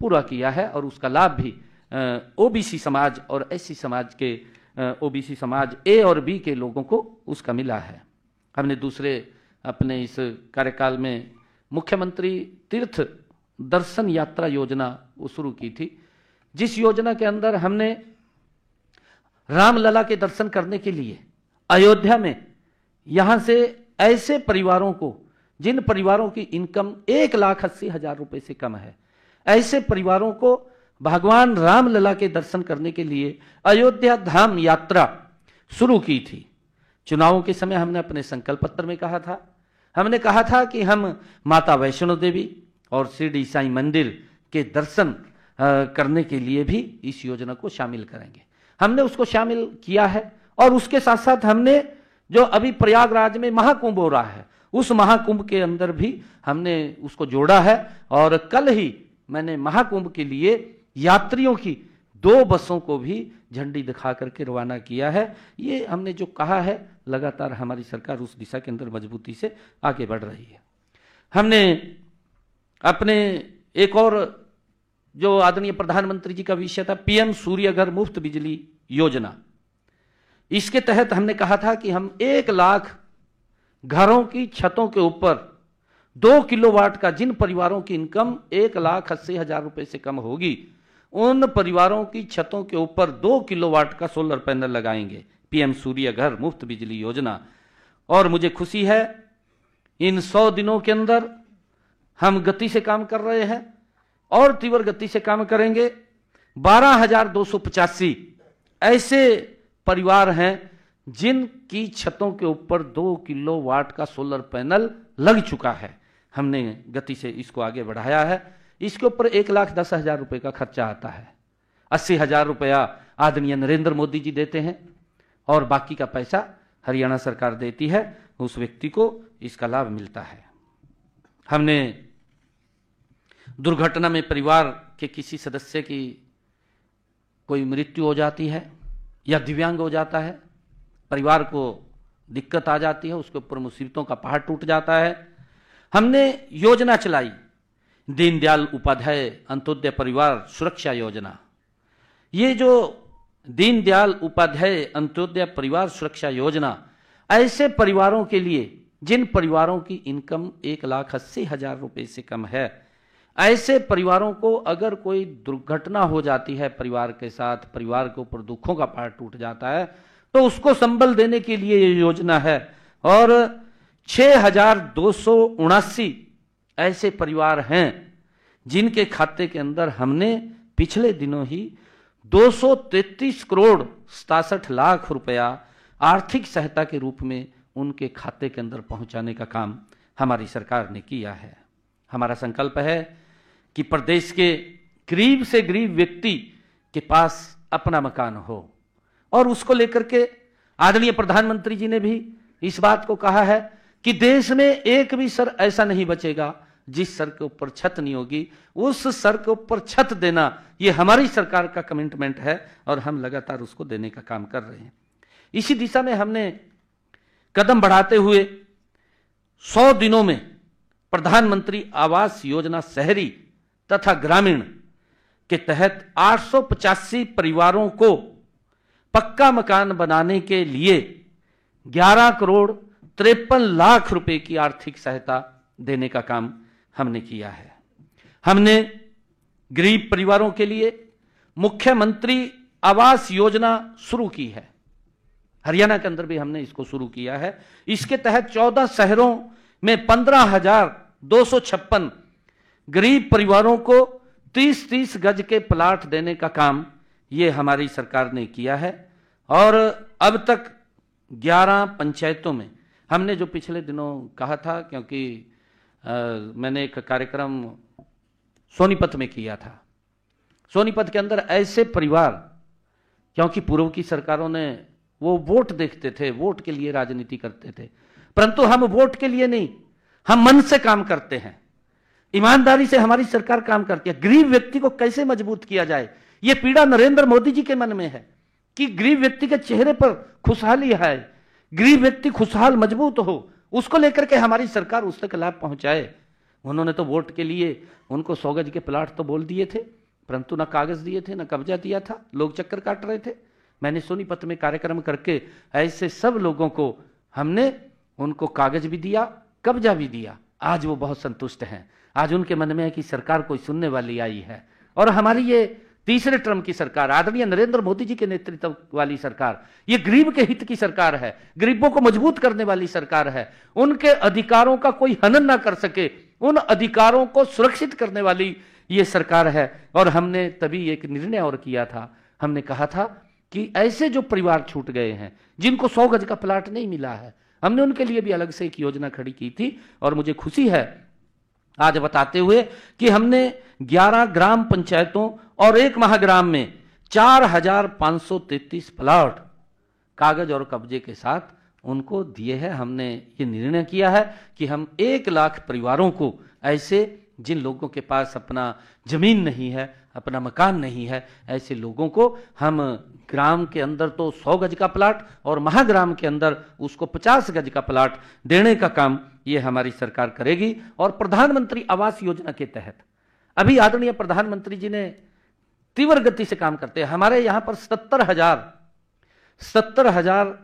पूरा किया है, और उसका लाभ भी ओबीसी समाज और एससी समाज के ओबीसी समाज ए और बी के लोगों को उसका मिला है। हमने दूसरे अपने इस कार्यकाल में मुख्यमंत्री तीर्थ दर्शन यात्रा योजना वो शुरू की थी, जिस योजना के अंदर हमने रामलला के दर्शन करने के लिए अयोध्या में यहां से ऐसे परिवारों को, जिन परिवारों की इनकम 1,80,000 रुपए से कम है, ऐसे परिवारों को भगवान रामलला के दर्शन करने के लिए अयोध्या धाम यात्रा शुरू की थी। चुनावों के समय हमने अपने संकल्प पत्र में कहा था, हमने कहा था कि हम माता वैष्णो देवी और शिरडी साईं मंदिर के दर्शन करने के लिए भी इस योजना को शामिल करेंगे। हमने उसको शामिल किया है, और उसके साथ साथ हमने जो अभी प्रयागराज में महाकुंभ हो रहा है, उस महाकुंभ के अंदर भी हमने उसको जोड़ा है। और कल ही मैंने महाकुंभ के लिए यात्रियों की 2 बसों को भी झंडी दिखा करके रवाना किया है। ये हमने जो कहा है, लगातार हमारी सरकार उस दिशा के अंदर मजबूती से आगे बढ़ रही है। हमने अपने एक और जो आदरणीय प्रधानमंत्री जी का विषय था, पीएम सूर्य घर मुफ्त बिजली योजना, इसके तहत हमने कहा था कि हम 1 लाख घरों की छतों के ऊपर 2 किलोवाट का, जिन परिवारों की इनकम 1,80,000 रुपए से कम होगी, उन परिवारों की छतों के ऊपर 2 किलोवाट का सोलर पैनल लगाएंगे। पीएम सूर्य घर मुफ्त बिजली योजना। और मुझे खुशी है, इन 100 दिनों के अंदर हम गति से काम कर रहे हैं और तीव्र गति से काम करेंगे। 12,285 ऐसे परिवार हैं जिनकी छतों के ऊपर 2 किलोवाट का सोलर पैनल लग चुका है। हमने गति से इसको आगे बढ़ाया है। इसके ऊपर 1,10,000 रुपए का खर्चा आता है। 80,000 रुपया आदरणीय नरेंद्र मोदी जी देते हैं, और बाकी का पैसा हरियाणा सरकार देती है। उस व्यक्ति को इसका लाभ मिलता है। हमने दुर्घटना में परिवार के किसी सदस्य की कोई मृत्यु हो जाती है या दिव्यांग हो जाता है, परिवार को दिक्कत आ जाती है, उसके ऊपर मुसीबतों का पहाड़ टूट जाता है, हमने योजना चलाई, दीनदयाल उपाध्याय अंत्योदय परिवार सुरक्षा योजना। ये जो दीनदयाल उपाध्याय अंत्योदय परिवार सुरक्षा योजना ऐसे परिवारों के लिए जिन परिवारों की इनकम 1,80,000 रुपए से कम है, ऐसे परिवारों को अगर कोई दुर्घटना हो जाती है परिवार के साथ, परिवार के ऊपर दुखों का पहाड़ टूट जाता है, तो उसको संबल देने के लिए ये योजना है। और 6,279 ऐसे परिवार हैं जिनके खाते के अंदर हमने पिछले दिनों ही 233 करोड़ 67 लाख रुपया आर्थिक सहायता के रूप में उनके खाते के अंदर पहुंचाने का काम हमारी सरकार ने किया है। हमारा संकल्प है कि प्रदेश के गरीब से गरीब व्यक्ति के पास अपना मकान हो। और उसको लेकर के आदरणीय प्रधानमंत्री जी ने भी इस बात को कहा है कि देश में एक भी सर ऐसा नहीं बचेगा जिस सर के ऊपर छत नहीं होगी। उस सर के ऊपर छत देना ये हमारी सरकार का कमिटमेंट है और हम लगातार उसको देने का काम कर रहे हैं। इसी दिशा में हमने कदम बढ़ाते हुए 100 दिनों में प्रधानमंत्री आवास योजना शहरी तथा ग्रामीण के तहत 885 परिवारों को पक्का मकान बनाने के लिए 11 करोड़ 53 लाख रुपए की आर्थिक सहायता देने का काम हमने किया है। हमने गरीब परिवारों के लिए मुख्यमंत्री आवास योजना शुरू की है। हरियाणा के अंदर भी हमने इसको शुरू किया है। इसके तहत 14 शहरों में 15,256 गरीब परिवारों को 30-30 गज के प्लाट देने का काम ये हमारी सरकार ने किया है। और अब तक 11 पंचायतों में हमने जो पिछले दिनों कहा था, क्योंकि मैंने एक कार्यक्रम सोनीपत में किया था। सोनीपत के अंदर ऐसे परिवार, क्योंकि पूर्व की सरकारों ने वो वोट देखते थे, वोट के लिए राजनीति करते थे, परंतु हम वोट के लिए नहीं, हम मन से काम करते हैं, ईमानदारी से हमारी सरकार काम करती है। गरीब व्यक्ति को कैसे मजबूत किया जाए, ये पीड़ा नरेंद्र मोदी जी के मन में है कि गरीब व्यक्ति के चेहरे पर खुशहाली है, गरीब व्यक्ति खुशहाल मजबूत हो, उसको लेकर के हमारी सरकार उस तक लाभ पहुंचाए। उन्होंने तो वोट के लिए उनको 100 गज के प्लाट तो बोल दिए थे, परंतु ना कागज दिए थे, ना कब्जा दिया था, लोग चक्कर काट रहे थे। मैंने सोनीपत में कार्यक्रम करके ऐसे सब लोगों को हमने उनको कागज भी दिया, कब्जा भी दिया। आज वो बहुत संतुष्ट हैं। आज उनके मन में है कि सरकार कोई सुनने वाली आई है। और हमारी ये तीसरे टर्म की सरकार, आदरणीय नरेंद्र मोदी जी के नेतृत्व वाली सरकार, ये गरीब के हित की सरकार है, गरीबों को मजबूत करने वाली सरकार है। उनके अधिकारों का कोई हनन ना कर सके, उन अधिकारों को सुरक्षित करने वाली ये सरकार है। और हमने तभी एक निर्णय और किया था, हमने कहा था कि ऐसे जो परिवार छूट गए हैं, जिनको 100 गज का प्लाट नहीं मिला है, हमने उनके लिए भी अलग से एक योजना खड़ी की थी। और मुझे खुशी है आज बताते हुए कि हमने 11 ग्राम पंचायतों और 1 महाग्राम में 4,533 प्लाट कागज और कब्जे के साथ उनको दिए हैं। हमने ये निर्णय किया है कि हम 1 लाख परिवारों को, ऐसे जिन लोगों के पास अपना जमीन नहीं है, अपना मकान नहीं है, ऐसे लोगों को हम ग्राम के अंदर तो 100 गज का प्लाट और महाग्राम के अंदर उसको 50 गज का प्लाट देने का काम ये हमारी सरकार करेगी। और प्रधानमंत्री आवास योजना के तहत अभी आदरणीय प्रधानमंत्री जी ने तीव्र गति से काम करते हैं। हमारे यहां पर 70,000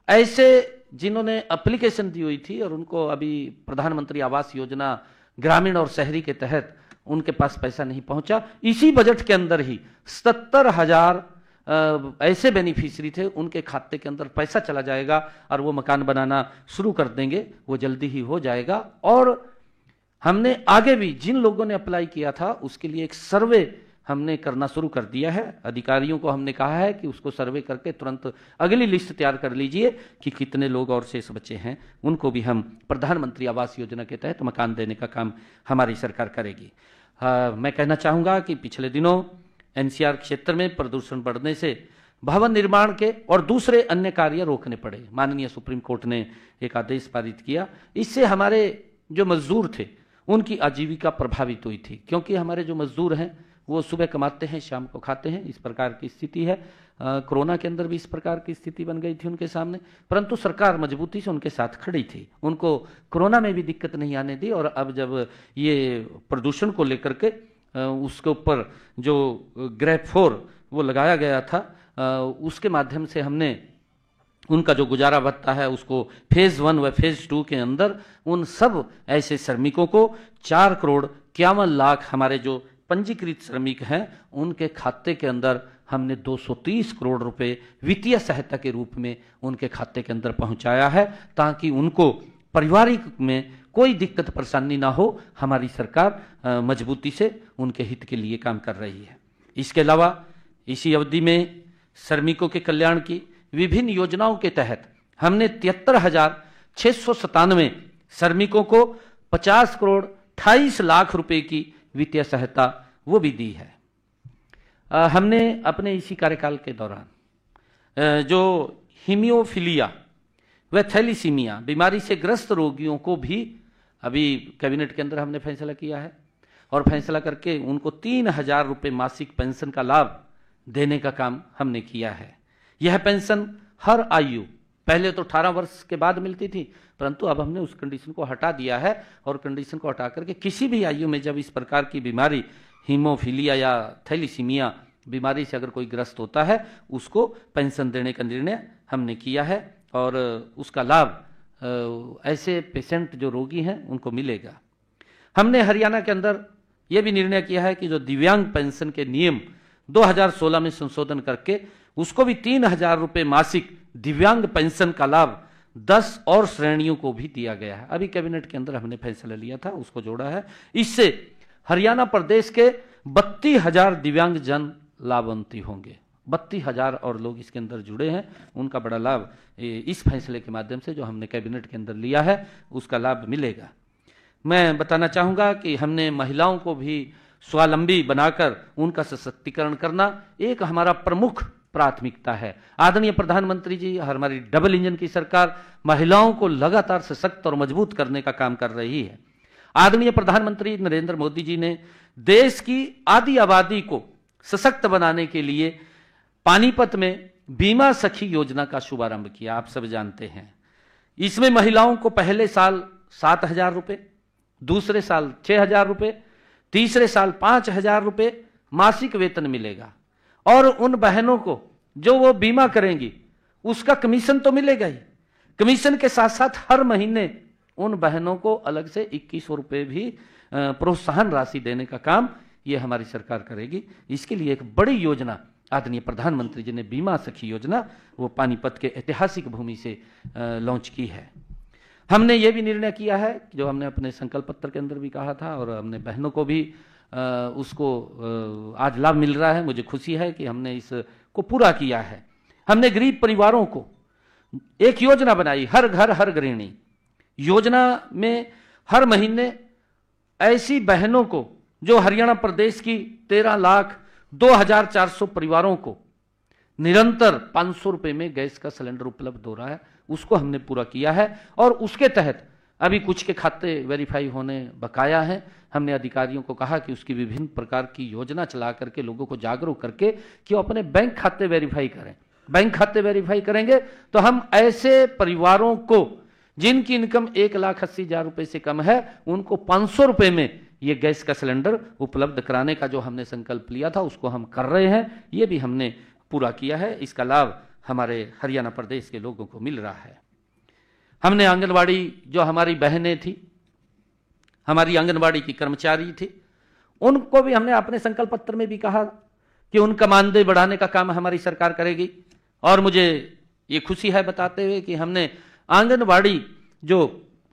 ऐसे जिन्होंने एप्लीकेशन दी हुई थी और उनको अभी प्रधानमंत्री आवास योजना ग्रामीण और शहरी के तहत उनके पास पैसा नहीं पहुंचा। इसी बजट के अंदर ही 70,000 ऐसे बेनिफिशियरी थे, उनके खाते के अंदर पैसा चला जाएगा और वो मकान बनाना शुरू कर देंगे, वो जल्दी ही हो जाएगा। और हमने आगे भी जिन लोगों ने अप्लाई किया था उसके लिए एक सर्वे हमने करना शुरू कर दिया है। अधिकारियों को हमने कहा है कि उसको सर्वे करके तुरंत अगली लिस्ट तैयार कर लीजिए कि कितने लोग और शेष बचे हैं, उनको भी हम प्रधानमंत्री आवास योजना के तहत मकान देने का काम हमारी सरकार करेगी। मैं कहना चाहूँगा कि पिछले दिनों एनसीआर क्षेत्र में प्रदूषण बढ़ने से भवन निर्माण के और दूसरे अन्य कार्य रोकने पड़े। माननीय सुप्रीम कोर्ट ने एक आदेश पारित किया। इससे हमारे जो मजदूर थे उनकी आजीविका प्रभावित हुई थी, क्योंकि हमारे जो मजदूर हैं वो सुबह कमाते हैं, शाम को खाते हैं, इस प्रकार की स्थिति है। कोरोना के अंदर भी इस प्रकार की स्थिति बन गई थी उनके सामने, परंतु सरकार मजबूती से उनके साथ खड़ी थी, उनको कोरोना में भी दिक्कत नहीं आने दी। और अब जब ये प्रदूषण को लेकर के उसके ऊपर जो ग्रेड 4 वो लगाया गया था, उसके माध्यम से हमने उनका जो गुजारा भत्ता है उसको फेज 1 व फेज 2 के अंदर उन सब ऐसे श्रमिकों को 4 करोड़ 51 लाख हमारे जो पंजीकृत श्रमिक हैं उनके खाते के अंदर हमने 230 करोड़ रुपए वित्तीय सहायता के रूप में उनके खाते के अंदर पहुंचाया है, ताकि उनको पारिवारिक में कोई दिक्कत परेशानी ना हो। हमारी सरकार मजबूती से उनके हित के लिए काम कर रही है। इसके अलावा इसी अवधि में श्रमिकों के कल्याण की विभिन्न योजनाओं के तहत हमने 73,697 श्रमिकों को 50 करोड़ 28 लाख रुपए की वित्तीय सहायता वो भी दी है। हमने अपने इसी कार्यकाल के दौरान जो हीमोफीलिया व थैलीसीमिया बीमारी से ग्रस्त रोगियों को भी अभी कैबिनेट के अंदर हमने फैसला किया है और फैसला करके उनको 3,000 रुपये मासिक पेंशन का लाभ देने का काम हमने किया है। यह पेंशन हर आयु, पहले तो 18 वर्ष के बाद मिलती थी, परंतु अब हमने उस कंडीशन को हटा दिया है और कंडीशन को हटा करके किसी भी आयु में जब इस प्रकार की बीमारी हीमोफीलिया या थैलीसीमिया बीमारी से अगर कोई ग्रस्त होता है उसको पेंशन देने का निर्णय हमने किया है और उसका लाभ ऐसे पेशेंट जो रोगी हैं उनको मिलेगा। हमने हरियाणा के अंदर यह भी निर्णय किया है कि जो दिव्यांग पेंशन के नियम 2016 में संशोधन करके उसको भी 3,000 रुपये मासिक दिव्यांग पेंशन का लाभ 10 और श्रेणियों को भी दिया गया है। अभी कैबिनेट के अंदर हमने फैसला लिया था, उसको जोड़ा है। इससे हरियाणा प्रदेश के 32,000 दिव्यांग जन लाभान्वित होंगे। 32,000 और लोग इसके अंदर जुड़े हैं, उनका बड़ा लाभ इस फैसले के माध्यम से जो हमने कैबिनेट के अंदर लिया है उसका लाभ मिलेगा। मैं बताना चाहूँगा कि हमने महिलाओं को भी स्वावलंबी बनाकर उनका सशक्तिकरण करना एक हमारा प्रमुख प्राथमिकता है। आदरणीय प्रधानमंत्री जी, हमारी डबल इंजन की सरकार महिलाओं को लगातार सशक्त और मजबूत करने का काम कर रही है। आदरणीय प्रधानमंत्री नरेंद्र मोदी जी ने देश की आधी आबादी को सशक्त बनाने के लिए पानीपत में बीमा सखी योजना का शुभारंभ किया। आप सब जानते हैं इसमें महिलाओं को पहले साल 7,000 रुपये, दूसरे साल 6,000 रुपये, तीसरे साल 5,000 रुपये मासिक वेतन मिलेगा और उन बहनों को जो वो बीमा करेंगी उसका कमीशन तो मिलेगा ही। कमीशन के साथ साथ हर महीने उन बहनों को अलग से 2,100 रुपये भी प्रोत्साहन राशि देने का काम ये हमारी सरकार करेगी। इसके लिए एक बड़ी योजना आदरणीय प्रधानमंत्री जी ने बीमा सखी योजना वो पानीपत के ऐतिहासिक भूमि से लॉन्च की है। हमने ये भी निर्णय किया है जो हमने अपने संकल्प पत्र के अंदर भी कहा था और हमने बहनों को भी उसको आज लाभ मिल रहा है। मुझे खुशी है कि हमने इसको पूरा किया है। हमने गरीब परिवारों को एक योजना बनाई, हर घर हर गृहिणी योजना में हर महीने ऐसी बहनों को जो हरियाणा प्रदेश की 13,02,400 परिवारों को निरंतर 500 रुपये में गैस का सिलेंडर उपलब्ध हो रहा है, उसको हमने पूरा किया है। और उसके तहत अभी कुछ के खाते वेरीफाई होने बकाया हैं। हमने अधिकारियों को कहा कि उसकी विभिन्न प्रकार की योजना चला करके लोगों को जागरूक करके कि वो अपने बैंक खाते वेरीफाई करें। बैंक खाते वेरीफाई करेंगे तो हम ऐसे परिवारों को जिनकी इनकम 1,80,000 रुपये से कम है उनको 500 रुपये में ये गैस का सिलेंडर उपलब्ध कराने का जो हमने संकल्प लिया था उसको हम कर रहे हैं। ये भी हमने पूरा किया है। इसका लाभ हमारे हरियाणा प्रदेश के लोगों को मिल रहा है। हमने आंगनवाड़ी जो हमारी बहनें थी, हमारी आंगनवाड़ी की कर्मचारी थी, उनको भी हमने अपने संकल्प पत्र में भी कहा कि उनका मानदेय बढ़ाने का काम हमारी सरकार करेगी। और मुझे ये खुशी है बताते हुए कि हमने आंगनवाड़ी जो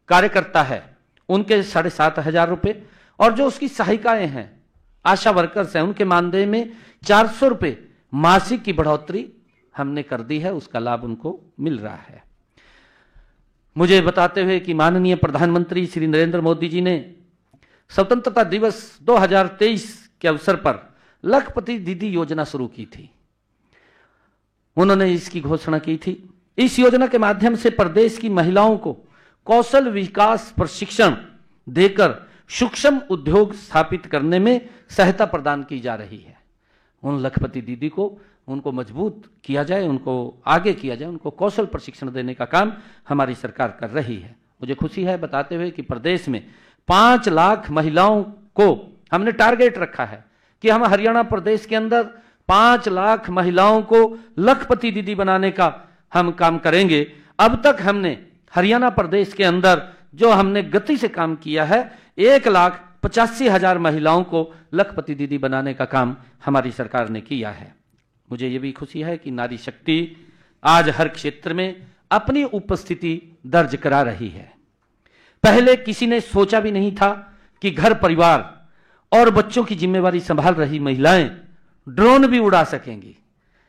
कार्यकर्ता है उनके 7,500 रुपये और जो उसकी सहायिकाएं हैं, आशा वर्कर्स हैं, उनके मानदेय में 400 रुपये मासिक की बढ़ोतरी हमने कर दी है। उसका लाभ उनको मिल रहा है। मुझे बताते हुए कि माननीय प्रधानमंत्री श्री नरेंद्र मोदी जी ने स्वतंत्रता दिवस 2023 के अवसर पर लखपति दीदी योजना शुरू की थी। उन्होंने इसकी घोषणा की थी। इस योजना के माध्यम से प्रदेश की महिलाओं को कौशल विकास प्रशिक्षण देकर सूक्ष्म उद्योग स्थापित करने में सहायता प्रदान की जा रही है। उन लखपति दीदी को उनको मजबूत किया जाए, उनको आगे किया जाए, उनको कौशल प्रशिक्षण देने का काम हमारी सरकार कर रही है। मुझे खुशी है बताते हुए कि प्रदेश में 5 लाख महिलाओं को हमने टारगेट रखा है कि हम हरियाणा प्रदेश के अंदर 5 लाख महिलाओं को लखपति दीदी बनाने का हम काम करेंगे। अब तक हमने हरियाणा प्रदेश के अंदर जो हमने गति से काम किया है 1,85,000 महिलाओं को लखपति दीदी बनाने का काम हमारी सरकार ने किया है। मुझे ये भी खुशी है कि नारी शक्ति आज हर क्षेत्र में अपनी उपस्थिति दर्ज करा रही है। पहले किसी ने सोचा भी नहीं था कि घर परिवार और बच्चों की जिम्मेवारी संभाल रही महिलाएं ड्रोन भी उड़ा सकेंगी।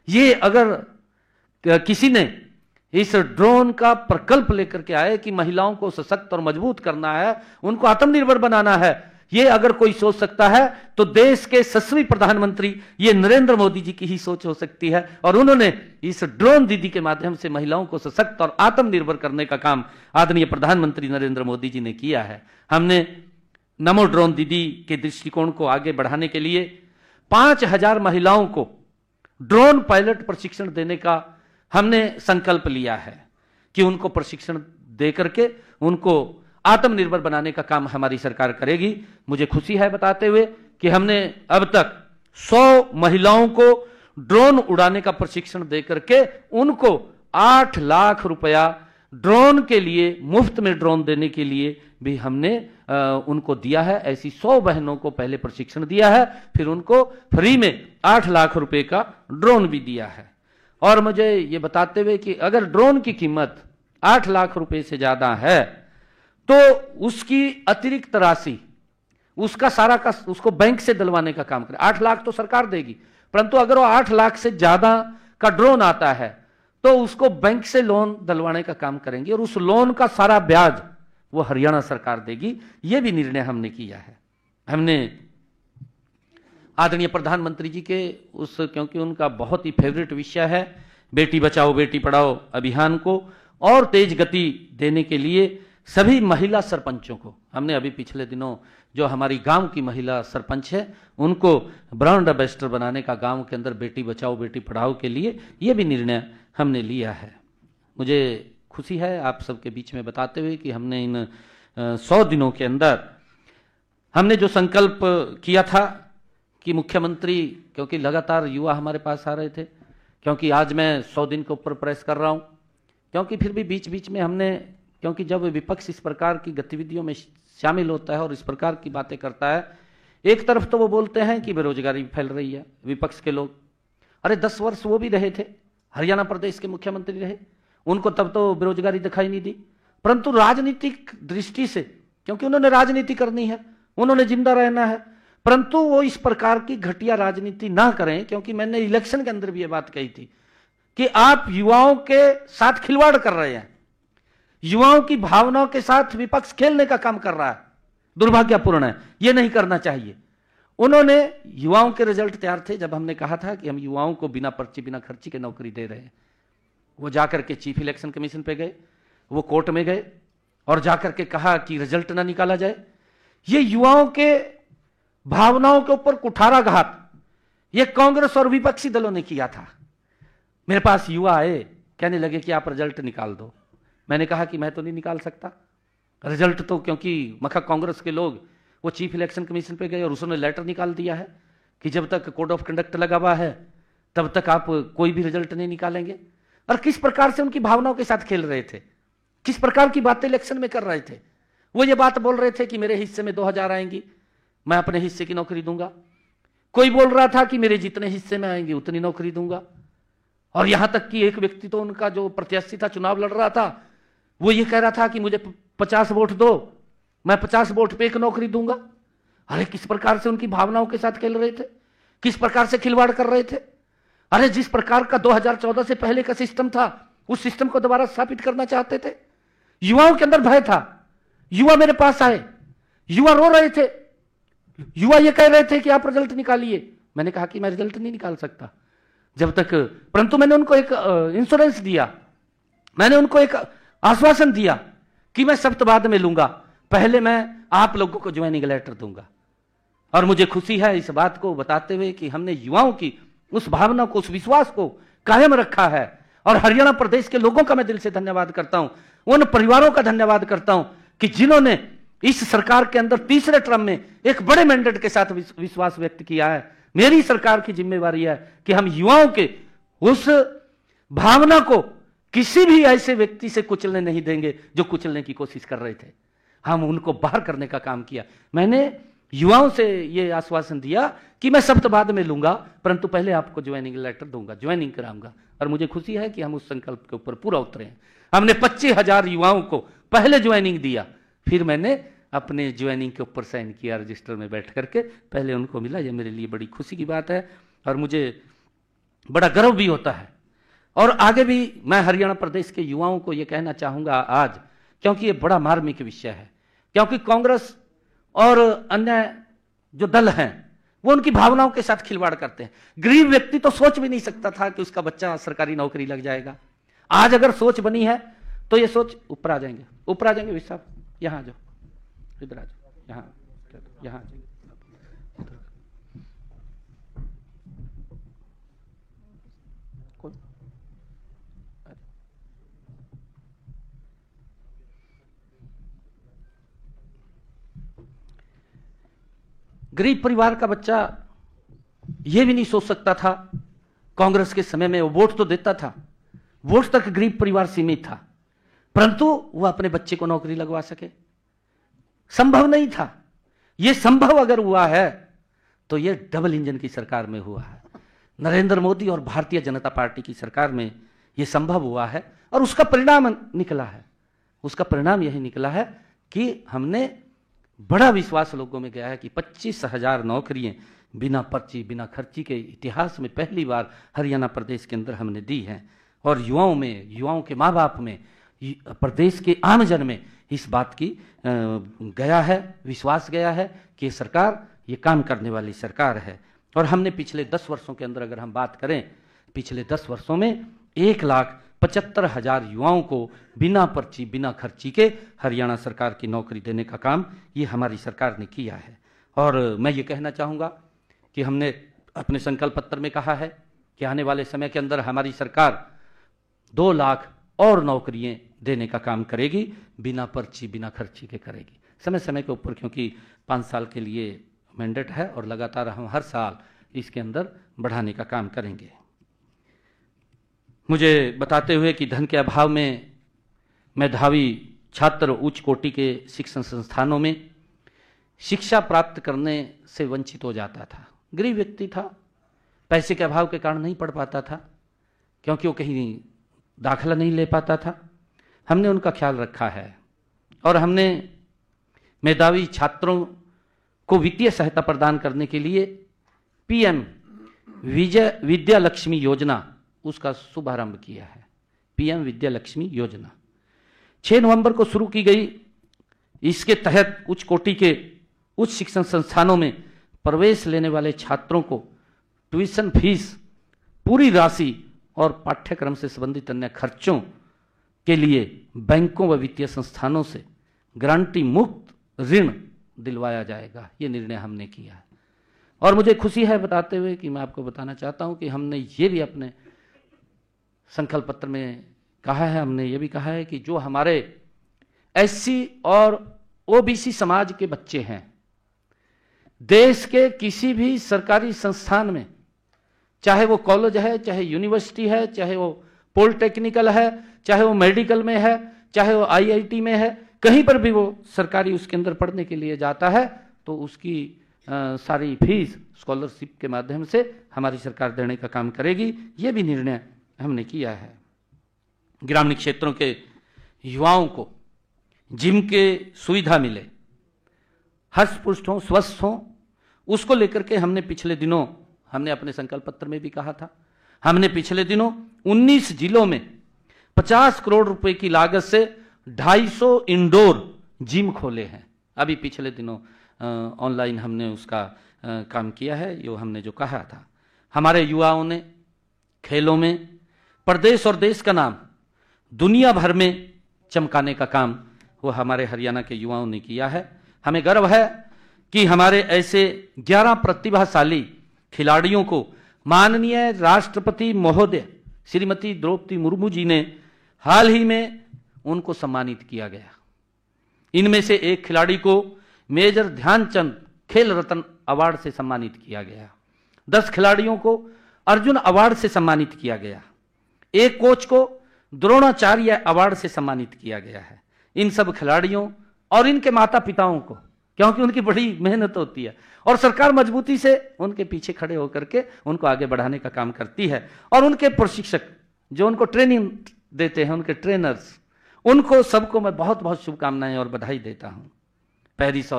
ये अगर किसी ने इस ड्रोन का प्रकल्प लेकर के आए कि महिलाओं को सशक्त और मजबूत करना है, उनको आत्मनिर्भर बनाना है, ये अगर कोई सोच सकता है तो देश के यशस्वी प्रधानमंत्री ये नरेंद्र मोदी जी की ही सोच हो सकती है। और उन्होंने इस ड्रोन दीदी के माध्यम से महिलाओं को सशक्त और आत्मनिर्भर करने का काम आदरणीय प्रधानमंत्री नरेंद्र मोदी जी ने किया है। हमने नमो ड्रोन दीदी के दृष्टिकोण को आगे बढ़ाने के लिए 5000 महिलाओं को ड्रोन पायलट प्रशिक्षण देने का हमने संकल्प लिया है कि उनको प्रशिक्षण दे करके उनको आत्मनिर्भर बनाने का काम हमारी सरकार करेगी। मुझे खुशी है बताते हुए कि हमने अब तक 100 महिलाओं को ड्रोन उड़ाने का प्रशिक्षण दे करके उनको 8 लाख रुपया ड्रोन के लिए, मुफ्त में ड्रोन देने के लिए भी हमने उनको दिया है। ऐसी 100 बहनों को पहले प्रशिक्षण दिया है, फिर उनको फ्री में 8 लाख रुपए का ड्रोन भी दिया है। और मुझे ये बताते हुए कि अगर ड्रोन की कीमत 8 लाख रुपए से ज्यादा है तो उसकी अतिरिक्त राशि उसका सारा का उसको बैंक से दिलवाने का काम करें। 8 लाख तो सरकार देगी, परंतु अगर वो 8 लाख से ज्यादा का ड्रोन आता है तो उसको बैंक से लोन दिलवाने का काम करेंगे और उस लोन का सारा ब्याज वो हरियाणा सरकार देगी। ये भी निर्णय हमने किया है। हमने आदरणीय प्रधानमंत्री जी के क्योंकि उनका बहुत ही फेवरेट विषय है बेटी बचाओ बेटी पढ़ाओ अभियान को और तेज गति देने के लिए सभी महिला सरपंचों को हमने अभी पिछले दिनों जो हमारी गांव की महिला सरपंच है उनको ब्रांड एम्बेसडर बनाने का गांव के अंदर बेटी बचाओ बेटी पढ़ाओ के लिए ये भी निर्णय हमने लिया है। मुझे खुशी है आप सबके बीच में बताते हुए कि हमने इन 100 दिनों के अंदर हमने जो संकल्प किया था कि मुख्यमंत्री, क्योंकि लगातार युवा हमारे पास आ रहे थे, क्योंकि आज मैं 100 दिन के ऊपर प्रेस कर रहा हूं, क्योंकि फिर भी बीच बीच में हमने, क्योंकि जब विपक्ष इस प्रकार की गतिविधियों में शामिल होता है और इस प्रकार की बातें करता है, एक तरफ तो वो बोलते हैं कि बेरोजगारी फैल रही है विपक्ष के लोग। अरे 10 वर्ष वो भी रहे थे, हरियाणा प्रदेश के मुख्यमंत्री रहे, उनको तब तो बेरोजगारी दिखाई नहीं दी। परंतु राजनीतिक दृष्टि से, क्योंकि उन्होंने राजनीति करनी है, उन्होंने जिंदा रहना है, परंतु वो इस प्रकार की घटिया राजनीति ना करें। क्योंकि मैंने इलेक्शन के अंदर भी ये बात कही थी कि आप युवाओं के साथ खिलवाड़ कर रहे हैं, युवाओं की भावनाओं के साथ विपक्ष खेलने का काम कर रहा है, दुर्भाग्यपूर्ण है, यह नहीं करना चाहिए। उन्होंने युवाओं के रिजल्ट तैयार थे जब हमने कहा था कि हम युवाओं को बिना पर्ची बिना खर्ची के नौकरी दे रहे हैं। वो जाकर के चीफ इलेक्शन कमीशन पे गए, वो कोर्ट में गए और जाकर के कहा कि रिजल्ट ना निकाला जाए। ये युवाओं के भावनाओं के ऊपर कुठाराघात ये कांग्रेस और विपक्षी दलों ने किया था। मेरे पास युवा आए, कहने लगे कि आप रिजल्ट निकाल दो। मैंने कहा कि मैं तो नहीं निकाल सकता रिजल्ट, तो क्योंकि मखा कांग्रेस के लोग वो चीफ इलेक्शन कमीशन पे गए और उसने लेटर निकाल दिया है कि जब तक कोड ऑफ कंडक्ट लगा हुआ है तब तक आप कोई भी रिजल्ट नहीं निकालेंगे। और किस प्रकार से उनकी भावनाओं के साथ खेल रहे थे, किस प्रकार की बातें इलेक्शन में कर रहे थे। वो ये बात बोल रहे थे कि मेरे हिस्से में 2000 आएंगी, मैं अपने हिस्से की नौकरी दूंगा। कोई बोल रहा था कि मेरे जितने हिस्से में आएंगे उतनी नौकरी दूंगा। और यहां तक कि एक व्यक्ति तो उनका जो प्रत्याशी था, चुनाव लड़ रहा था, वो ये कह रहा था कि मुझे 50 वोट दो, मैं 50 वोट पे एक नौकरी दूंगा। अरे किस प्रकार से उनकी भावनाओं के साथ खेल रहे थे, किस प्रकार से खिलवाड़ कर रहे थे। अरे जिस प्रकार का 2014 से पहले का सिस्टम था उस सिस्टम को दोबारा स्थापित करना चाहते थे। युवाओं के अंदर भय था। युवा मेरे पास आए, युवा रो रहे थे, युवा ये कह रहे थे कि आप रिजल्ट निकालिए। मैंने कहा कि मैं रिजल्ट नहीं निकाल सकता जब तक, परंतु मैंने उनको एक इंश्योरेंस दिया, मैंने उनको एक आश्वासन दिया कि मैं शब्द बाद में लूंगा, पहले मैं आप लोगों को ज्वाइनिंग लेटर दूंगा। और मुझे खुशी है इस बात को बताते हुए कि हमने युवाओं की उस भावना को, उस विश्वास को कायम रखा है। और हरियाणा प्रदेश के लोगों का मैं दिल से धन्यवाद करता हूं, उन परिवारों का धन्यवाद करता हूं कि जिन्होंने इस सरकार के अंदर तीसरे टर्म में एक बड़े मैंडेट के साथ विश्वास व्यक्त किया है। मेरी सरकार की जिम्मेवारी है कि हम युवाओं के उस भावना को किसी भी ऐसे व्यक्ति से कुचलने नहीं देंगे जो कुचलने की कोशिश कर रहे थे। हम उनको बाहर करने का काम किया। मैंने युवाओं से यह आश्वासन दिया कि मैं शब्द बाद में लूंगा, परंतु पहले आपको ज्वाइनिंग लेटर दूंगा, ज्वाइनिंग कराऊंगा। और मुझे खुशी है कि हम उस संकल्प के ऊपर पूरा उतरे हैं। हमने 25,000 युवाओं को पहले ज्वाइनिंग दिया, फिर मैंने अपने ज्वाइनिंग के ऊपर साइन किया, रजिस्टर में बैठ करके पहले उनको मिला। यह मेरे लिए बड़ी खुशी की बात है और मुझे बड़ा गर्व भी होता है। और आगे भी मैं हरियाणा प्रदेश के युवाओं को यह कहना चाहूंगा आज, क्योंकि यह बड़ा मार्मिक विषय है, क्योंकि कांग्रेस और अन्य जो दल हैं वो उनकी भावनाओं के साथ खिलवाड़ करते हैं। गरीब व्यक्ति तो सोच भी नहीं सकता था कि उसका बच्चा सरकारी नौकरी लग जाएगा। आज अगर सोच बनी है तो ये सोच ऊपर आ जाएंगे, ऊपर आ जाएंगे। साहब यहाँ आ जाओ, इधर आ जाओ, यहाँ यहाँ आ जाएंगे। गरीब परिवार का बच्चा यह भी नहीं सोच सकता था, कांग्रेस के समय में वो वोट तो देता था, वोट तक गरीब परिवार सीमित था, परंतु वो अपने बच्चे को नौकरी लगवा सके, संभव नहीं था। यह संभव अगर हुआ है तो यह डबल इंजन की सरकार में हुआ है। नरेंद्र मोदी और भारतीय जनता पार्टी की सरकार में यह संभव हुआ है और उसका परिणाम निकला है। उसका परिणाम यही निकला है कि हमने बड़ा विश्वास लोगों में गया है कि 25,000 नौकरियां बिना पर्ची बिना खर्ची के इतिहास में पहली बार हरियाणा प्रदेश के अंदर हमने दी हैं। और युवाओं के माँ बाप में, प्रदेश के आमजन में इस बात की गया है, विश्वास गया है कि ये सरकार ये काम करने वाली सरकार है। और हमने पिछले 10 वर्षों के अंदर अगर हम बात करें, पिछले 10 वर्षों में 1,75,000 युवाओं को बिना पर्ची बिना खर्ची के हरियाणा सरकार की नौकरी देने का काम ये हमारी सरकार ने किया है। और मैं ये कहना चाहूँगा कि हमने अपने संकल्प पत्र में कहा है कि आने वाले समय के अंदर हमारी सरकार 2 लाख और नौकरियां देने का काम करेगी, बिना पर्ची बिना खर्ची के करेगी, समय समय के ऊपर, क्योंकि 5 साल के लिए मैंडेट है और लगातार हम हर साल इसके अंदर बढ़ाने का काम करेंगे। मुझे बताते हुए कि धन के अभाव में मेधावी छात्र उच्च कोटि के शिक्षण संस्थानों में शिक्षा प्राप्त करने से वंचित हो जाता था। गरीब व्यक्ति था, पैसे के अभाव के कारण नहीं पढ़ पाता था, क्योंकि वो कहीं दाखिला नहीं ले पाता था। हमने उनका ख्याल रखा है और हमने मेधावी छात्रों को वित्तीय सहायता प्रदान करने के लिए पीएम विद्या लक्ष्मी योजना उसका शुभारंभ किया है। पीएम विद्या लक्ष्मी योजना 6 नवंबर को शुरू की गई। इसके तहत उच्च कोटि के उच्च शिक्षण संस्थानों में प्रवेश लेने वाले छात्रों को ट्यूशन फीस पूरी राशि और पाठ्यक्रम से संबंधित अन्य खर्चों के लिए बैंकों व वित्तीय संस्थानों से गारंटी मुक्त ऋण दिलवाया जाएगा। ये निर्णय हमने किया है और मुझे खुशी है बताते हुए कि मैं आपको बताना चाहता हूं कि हमने ये भी अपने संकल्प पत्र में कहा है, हमने ये भी कहा है कि जो हमारे एससी और ओबीसी समाज के बच्चे हैं, देश के किसी भी सरकारी संस्थान में, चाहे वो कॉलेज है, चाहे यूनिवर्सिटी है, चाहे वो पॉलिटेक्निकल है, चाहे वो मेडिकल में है, चाहे वो आईआईटी में है, कहीं पर भी वो सरकारी उसके अंदर पढ़ने के लिए जाता है तो उसकी सारी फीस स्कॉलरशिप के माध्यम से हमारी सरकार देने का काम करेगी। ये भी निर्णय हमने किया है। ग्रामीण क्षेत्रों के युवाओं को जिम के सुविधा मिले, हष्ट पुष्ट हों, स्वस्थ हों, उसको लेकर के हमने पिछले दिनों हमने अपने संकल्प पत्र में भी कहा था, हमने पिछले दिनों 19 जिलों में 50 करोड़ रुपए की लागत से 250 इंडोर जिम खोले हैं। अभी पिछले दिनों ऑनलाइन हमने उसका काम किया है, यो हमने जो कहा था। हमारे युवाओं ने खेलों में प्रदेश और देश का नाम दुनिया भर में चमकाने का काम वो हमारे हरियाणा के युवाओं ने किया है। हमें गर्व है कि हमारे ऐसे 11 प्रतिभाशाली खिलाड़ियों को माननीय राष्ट्रपति महोदय श्रीमती द्रौपदी मुर्मू जी ने हाल ही में उनको सम्मानित किया गया। इनमें से एक खिलाड़ी को मेजर ध्यानचंद खेल रत्न अवार्ड से सम्मानित किया गया, 10 खिलाड़ियों को अर्जुन अवार्ड से सम्मानित किया गया, एक कोच को द्रोणाचार्य अवार्ड से सम्मानित किया गया है। इन सब खिलाड़ियों और इनके माता पिताओं को, क्योंकि उनकी बड़ी मेहनत होती है और सरकार मजबूती से उनके पीछे खड़े होकर के उनको आगे बढ़ाने का काम करती है। और उनके प्रशिक्षक जो उनको ट्रेनिंग देते हैं, उनके ट्रेनर्स, उनको सबको मैं बहुत बहुत शुभकामनाएं और बधाई देता हूं। पेरिस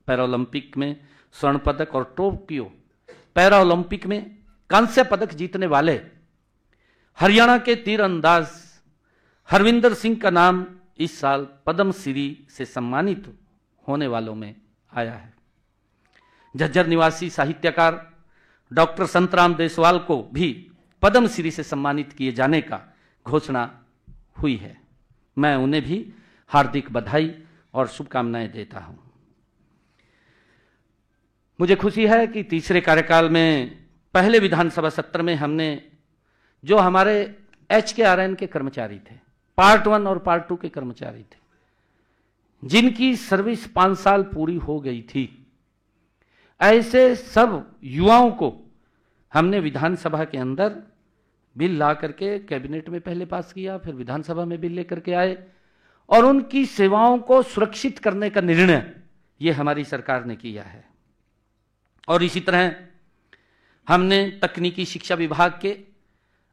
पैरालंपिक में स्वर्ण पदक और टोक्यो पैरालंपिक में कांस्य पदक जीतने वाले हरियाणा के तीरंदाज हरविंदर सिंह का नाम इस साल पद्मश्री से सम्मानित होने वालों में आया है। झज्जर निवासी साहित्यकार डॉक्टर संतराम देसवाल को भी पद्मश्री से सम्मानित किए जाने का घोषणा हुई है। मैं उन्हें भी हार्दिक बधाई और शुभकामनाएं देता हूं। मुझे खुशी है कि तीसरे कार्यकाल में पहले विधानसभा सत्र में हमने जो हमारे HKRN के कर्मचारी थे, पार्ट 1 और पार्ट 2 के कर्मचारी थे, जिनकी सर्विस 5 साल पूरी हो गई थी, ऐसे सब युवाओं को हमने विधानसभा के अंदर बिल ला करके कैबिनेट में पहले पास किया, फिर विधानसभा में बिल लेकर के आए और उनकी सेवाओं को सुरक्षित करने का निर्णय ये हमारी सरकार ने किया है। और इसी तरह हमने तकनीकी शिक्षा विभाग के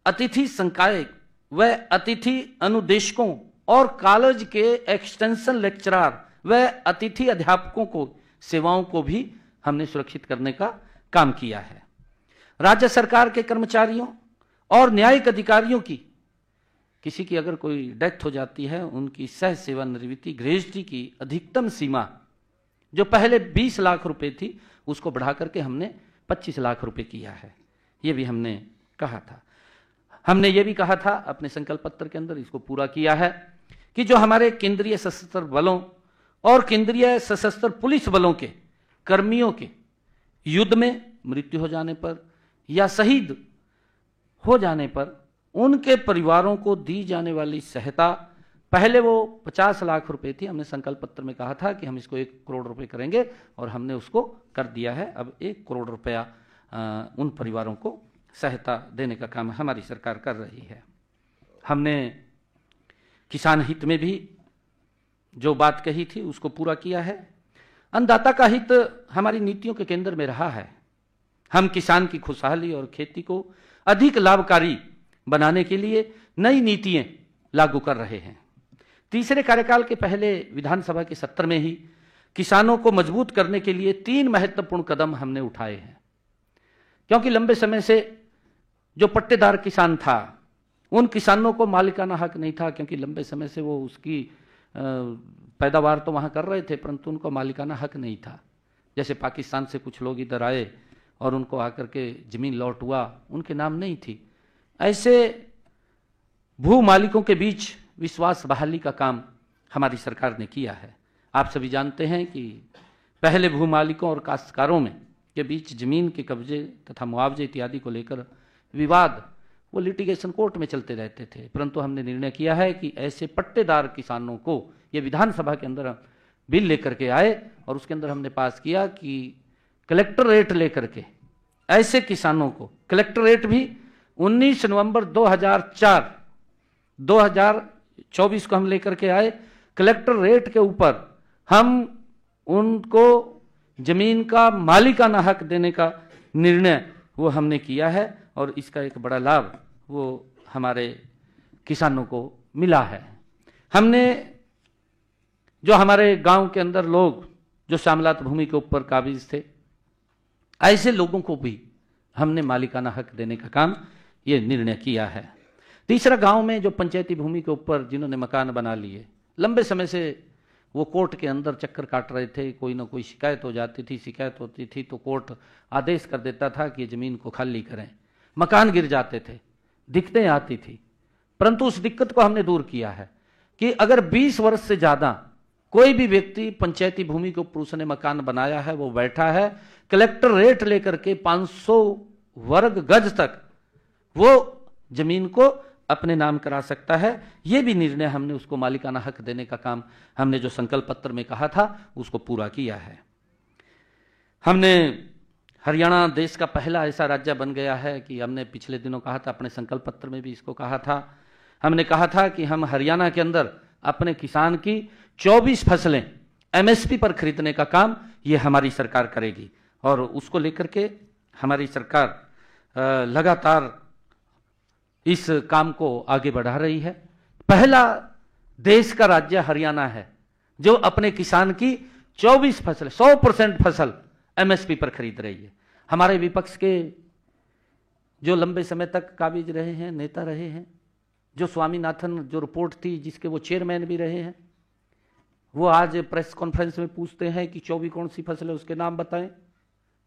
अतिथि संकाय व अतिथि अनुदेशकों और कॉलेज के एक्सटेंशन लेक्चरर व अतिथि अध्यापकों को सेवाओं को भी हमने सुरक्षित करने का काम किया है। राज्य सरकार के कर्मचारियों और न्यायिक अधिकारियों की किसी की अगर कोई डेथ हो जाती है, उनकी सह सेवानिवृत्ति ग्रेजुटी की अधिकतम सीमा जो पहले 20 लाख रुपए थी उसको बढ़ा करके हमने 25 लाख रुपए किया है। ये भी हमने कहा था। हमने ये भी कहा था अपने संकल्प पत्र के अंदर, इसको पूरा किया है कि जो हमारे केंद्रीय सशस्त्र बलों और केंद्रीय सशस्त्र पुलिस बलों के कर्मियों के युद्ध में मृत्यु हो जाने पर या शहीद हो जाने पर उनके परिवारों को दी जाने वाली सहायता, पहले वो 50 लाख रुपए थी, हमने संकल्प पत्र में कहा था कि हम इसको 1 करोड़ रुपए करेंगे और हमने उसको कर दिया है। अब 1 करोड़ रुपया उन परिवारों को सहायता देने का काम हमारी सरकार कर रही है। हमने किसान हित में भी जो बात कही थी उसको पूरा किया है। अन्नदाता का हित हमारी नीतियों के केंद्र में रहा है। हम किसान की खुशहाली और खेती को अधिक लाभकारी बनाने के लिए नई नीतियां लागू कर रहे हैं। तीसरे कार्यकाल के पहले विधानसभा के सत्र में ही किसानों को मजबूत करने के लिए 3 महत्वपूर्ण कदम हमने उठाए हैं। क्योंकि लंबे समय से जो पट्टेदार किसान था, उन किसानों को मालिकाना हक नहीं था, क्योंकि लंबे समय से वो उसकी पैदावार तो वहां कर रहे थे परंतु उनको मालिकाना हक नहीं था। जैसे पाकिस्तान से कुछ लोग इधर आए और उनको आकर के जमीन लॉट हुआ, उनके नाम नहीं थी। ऐसे भू मालिकों के बीच विश्वास बहाली का काम हमारी सरकार ने किया है। आप सभी जानते हैं कि पहले भू मालिकों और काश्तकारों में के बीच जमीन के कब्जे तथा मुआवजे इत्यादि को लेकर विवाद वो लिटिगेशन कोर्ट में चलते रहते थे, परंतु हमने निर्णय किया है कि ऐसे पट्टेदार किसानों को ये विधानसभा के अंदर बिल लेकर के आए और उसके अंदर हमने पास किया कि कलेक्टर रेट लेकर के ऐसे किसानों को, कलेक्टर रेट भी 19 नवंबर 2024 को हम लेकर के आए। कलेक्टर रेट के ऊपर हम उनको जमीन का मालिकाना हक देने का निर्णय वो हमने किया है और इसका एक बड़ा लाभ वो हमारे किसानों को मिला है। हमने जो हमारे गांव के अंदर लोग जो श्यामलात भूमि के ऊपर काबिज थे, ऐसे लोगों को भी हमने मालिकाना हक देने का काम ये निर्णय किया है। तीसरा, गांव में जो पंचायती भूमि के ऊपर जिन्होंने मकान बना लिए, लंबे समय से वो कोर्ट के अंदर चक्कर काट रहे थे, कोई ना कोई शिकायत हो जाती थी, शिकायत होती थी तो कोर्ट आदेश कर देता था कि जमीन को खाली करें, मकान गिर जाते थे, दिक्कतें आती थी। परंतु उस दिक्कत को हमने दूर किया है कि अगर 20 वर्ष से ज्यादा कोई भी व्यक्ति पंचायती भूमि के ऊपर उसने मकान बनाया है, वो बैठा है, कलेक्टर रेट लेकर के 500 वर्ग गज तक वो जमीन को अपने नाम करा सकता है। ये भी निर्णय हमने उसको मालिकाना हक देने का काम हमने जो संकल्प पत्र में कहा था उसको पूरा किया है। हमने हरियाणा देश का पहला ऐसा राज्य बन गया है कि हमने पिछले दिनों कहा था, अपने संकल्प पत्र में भी इसको कहा था, हमने कहा था कि हम हरियाणा के अंदर अपने किसान की 24 फसलें एमएसपी पर खरीदने का काम ये हमारी सरकार करेगी और उसको लेकर के हमारी सरकार लगातार इस काम को आगे बढ़ा रही है। पहला देश का राज्य हरियाणा है जो अपने किसान की 24 फसलें 100% फसल एमएसपी पर खरीद रही है। हमारे विपक्ष के जो लंबे समय तक काबिज रहे हैं, नेता रहे हैं, जो स्वामीनाथन जो रिपोर्ट थी जिसके वो चेयरमैन भी रहे हैं, वो आज प्रेस कॉन्फ्रेंस में पूछते हैं कि 24 कौन सी फसल है, उसके नाम बताएं।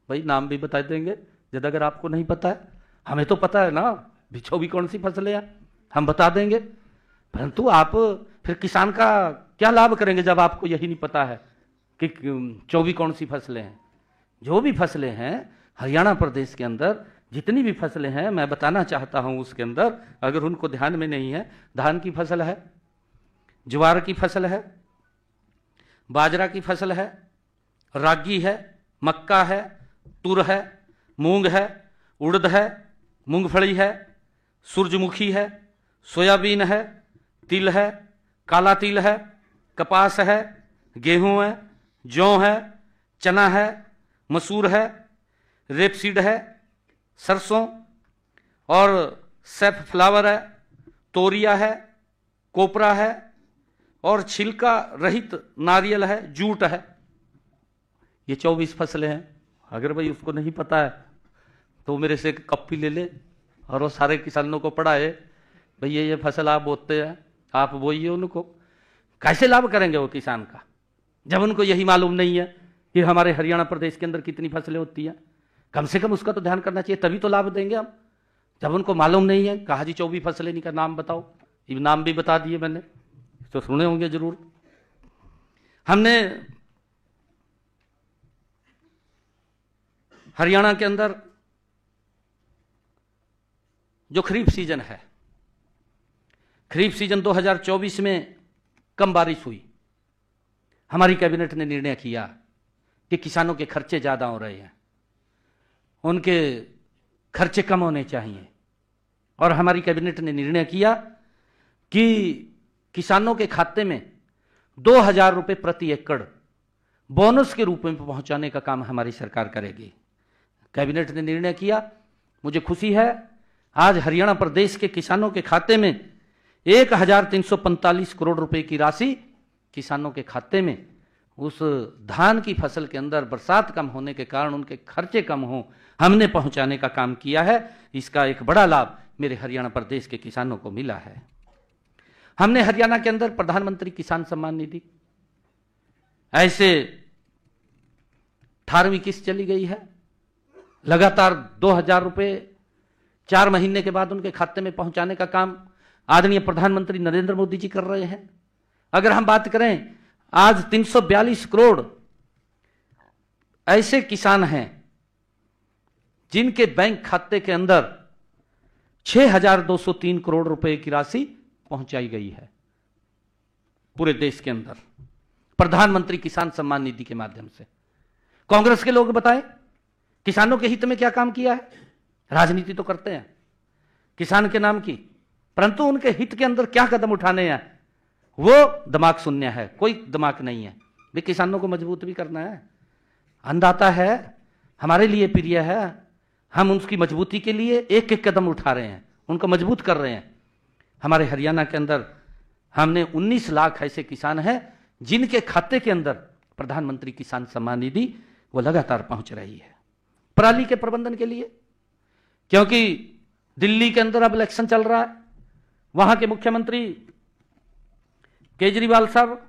भाई नाम भी बता देंगे जब अगर आपको नहीं पता है, हमें तो पता है ना 24 कौन सी फसलें हैं, हम बता देंगे। परंतु आप फिर किसान का क्या लाभ करेंगे जब आपको यही नहीं पता है कि 24 कौन सी फसलें हैं। जो भी फसलें हैं हरियाणा प्रदेश के अंदर, जितनी भी फसलें हैं मैं बताना चाहता हूं उसके अंदर, अगर उनको ध्यान में नहीं है, धान की फसल है, ज्वार की फसल है, बाजरा की फसल है, रागी है, मक्का है, तुर है, मूंग है, उड़द है, मूंगफली है, सूरजमुखी है, सोयाबीन है, तिल है, काला तिल है, कपास है, गेहूं है, जौ है, चना है, मसूर है, रेपसीड है, सरसों और सैफ फ्लावर है, तोरिया है, कोपरा है और छिलका रहित नारियल है, जूट है। ये 24 फसलें हैं। अगर भाई उसको नहीं पता है तो मेरे से एक कॉपी ले ले और वो सारे किसानों को पढ़ाए, भाई ये फसल आप बोते हैं, आप बोइए उनको। कैसे लाभ करेंगे वो किसान का जब उनको यही मालूम नहीं है कि हमारे हरियाणा प्रदेश के अंदर कितनी फसलें होती हैं। कम से कम उसका तो ध्यान करना चाहिए, तभी तो लाभ देंगे हम। जब उनको मालूम नहीं है, कहा जी 24 फसलें नहीं का नाम बताओ, ये नाम भी बता दिए मैंने, तो सुने होंगे जरूर। हमने हरियाणा के अंदर जो खरीफ सीजन है, खरीफ सीजन 2024 में कम बारिश हुई। हमारी कैबिनेट ने निर्णय किया कि किसानों के खर्चे ज्यादा हो रहे हैं, उनके खर्चे कम होने चाहिए। और हमारी कैबिनेट ने निर्णय किया कि किसानों के खाते में 2000 रुपए प्रति एकड़ बोनस के रूप में पहुंचाने का काम हमारी सरकार करेगी। कैबिनेट ने निर्णय किया, मुझे खुशी है, आज हरियाणा प्रदेश के किसानों के खाते में 1345 करोड़ रुपए की राशि किसानों के खाते में उस धान की फसल के अंदर बरसात कम होने के कारण उनके खर्चे कम हो, हमने पहुंचाने का काम किया है। इसका एक बड़ा लाभ मेरे हरियाणा प्रदेश के किसानों को मिला है। हमने हरियाणा के अंदर प्रधानमंत्री किसान सम्मान निधि, ऐसे 18वीं किस्त चली गई है, लगातार 2000 रुपए 4 महीने के बाद उनके खाते में पहुंचाने का काम आदरणीय प्रधानमंत्री नरेंद्र मोदी जी कर रहे हैं। अगर हम बात करें, आज 342 करोड़ ऐसे किसान हैं जिनके बैंक खाते के अंदर 6203 करोड़ रुपए की राशि पहुंचाई गई है पूरे देश के अंदर प्रधानमंत्री किसान सम्मान निधि के माध्यम से। कांग्रेस के लोग बताएं किसानों के हित में क्या काम किया है। राजनीति तो करते हैं किसान के नाम की, परंतु उनके हित के अंदर क्या कदम उठाने हैं वो दिमाग शून्य है, कोई दिमाग नहीं है। भी किसानों को मजबूत भी करना है, अन्नदाता है, हमारे लिए प्रिय है, हम उसकी मजबूती के लिए एक एक कदम उठा रहे हैं, उनको मजबूत कर रहे हैं। हमारे हरियाणा के अंदर हमने 19 लाख ऐसे किसान हैं जिनके खाते के अंदर प्रधानमंत्री किसान सम्मान निधि वो लगातार पहुंच रही है। पराली के प्रबंधन के लिए, क्योंकि दिल्ली के अंदर अब इलेक्शन चल रहा है, वहां के मुख्यमंत्री केजरीवाल साहब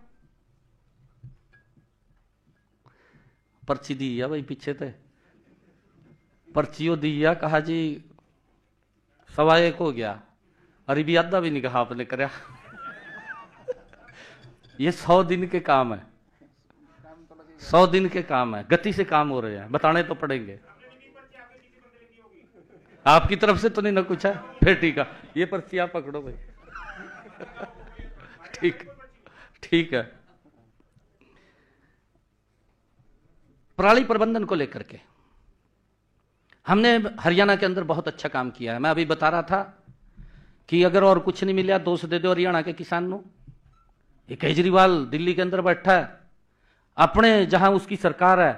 पर्ची दी है, भाई पीछे थे पर्चियों दी है, कहा जी 1:15 हो गया, अरे भी आधा भी नहीं कहा आपने करया। ये 100 दिन के काम है, 100 दिन के काम है, गति से काम हो रहे हैं, बताने तो पड़ेंगे। आपकी तरफ से तो नहीं ना कुछ है, फिर ठीक है, ये पर्ची आप पकड़ो भाई। ठीक ठीक है। पराली प्रबंधन को लेकर के हमने हरियाणा के अंदर बहुत अच्छा काम किया है। मैं अभी बता रहा था कि अगर और कुछ नहीं मिला दोष दे दो हरियाणा के किसान को। ये केजरीवाल दिल्ली के अंदर बैठा है, अपने जहां उसकी सरकार है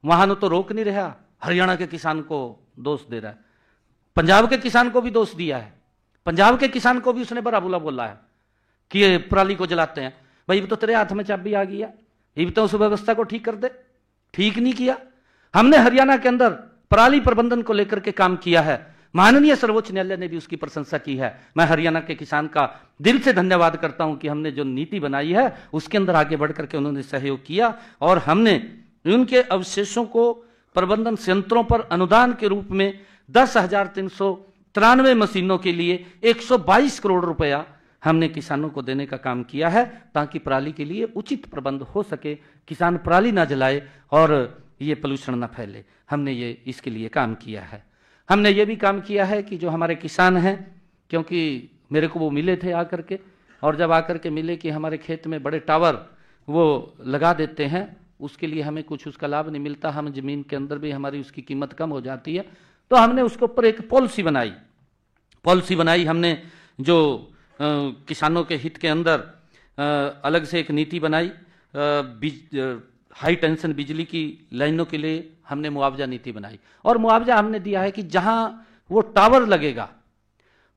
वहां तो रोक नहीं रहा, हरियाणा के किसान को दोष दे रहा है। पंजाब के किसान को भी दोष दिया है, पंजाब के किसान को भी उसने बड़ा बुला बोला है कि ये पराली को जलाते हैं। भाई तो तेरे हाथ में चाबी आ गई है, ये भी तो उस व्यवस्था को ठीक कर दे। ठीक नहीं किया। हमने हरियाणा के अंदर पराली प्रबंधन को लेकर के काम किया है। माननीय सर्वोच्च न्यायालय ने भी उसकी प्रशंसा की है। मैं हरियाणा के किसान का दिल से धन्यवाद करता हूं कि हमने जो नीति बनाई है उसके अंदर आगे बढ़ करके उन्होंने सहयोग किया और हमने उनके अवशेषों को प्रबंधन संयंत्रों पर अनुदान के रूप में 10,393 मशीनों के लिए 122 करोड़ रुपया हमने किसानों को देने का काम किया है, ताकि पराली के लिए उचित प्रबंध हो सके, किसान पराली ना जलाए और ये पोल्यूशन ना फैले। हमने ये इसके लिए काम किया है। हमने ये भी काम किया है कि जो हमारे किसान हैं, क्योंकि मेरे को वो मिले थे आकर के, और जब आकर के मिले कि हमारे खेत में बड़े टावर वो लगा देते हैं, उसके लिए हमें कुछ उसका लाभ नहीं मिलता, हम जमीन के अंदर भी हमारी उसकी कीमत कम हो जाती है, तो हमने उसके ऊपर एक पॉलिसी बनाई हमने, जो किसानों के हित के अंदर अलग से एक नीति बनाई। हाई टेंशन बिजली की लाइनों के लिए हमने मुआवजा नीति बनाई, और मुआवजा हमने दिया है कि जहां वो टावर लगेगा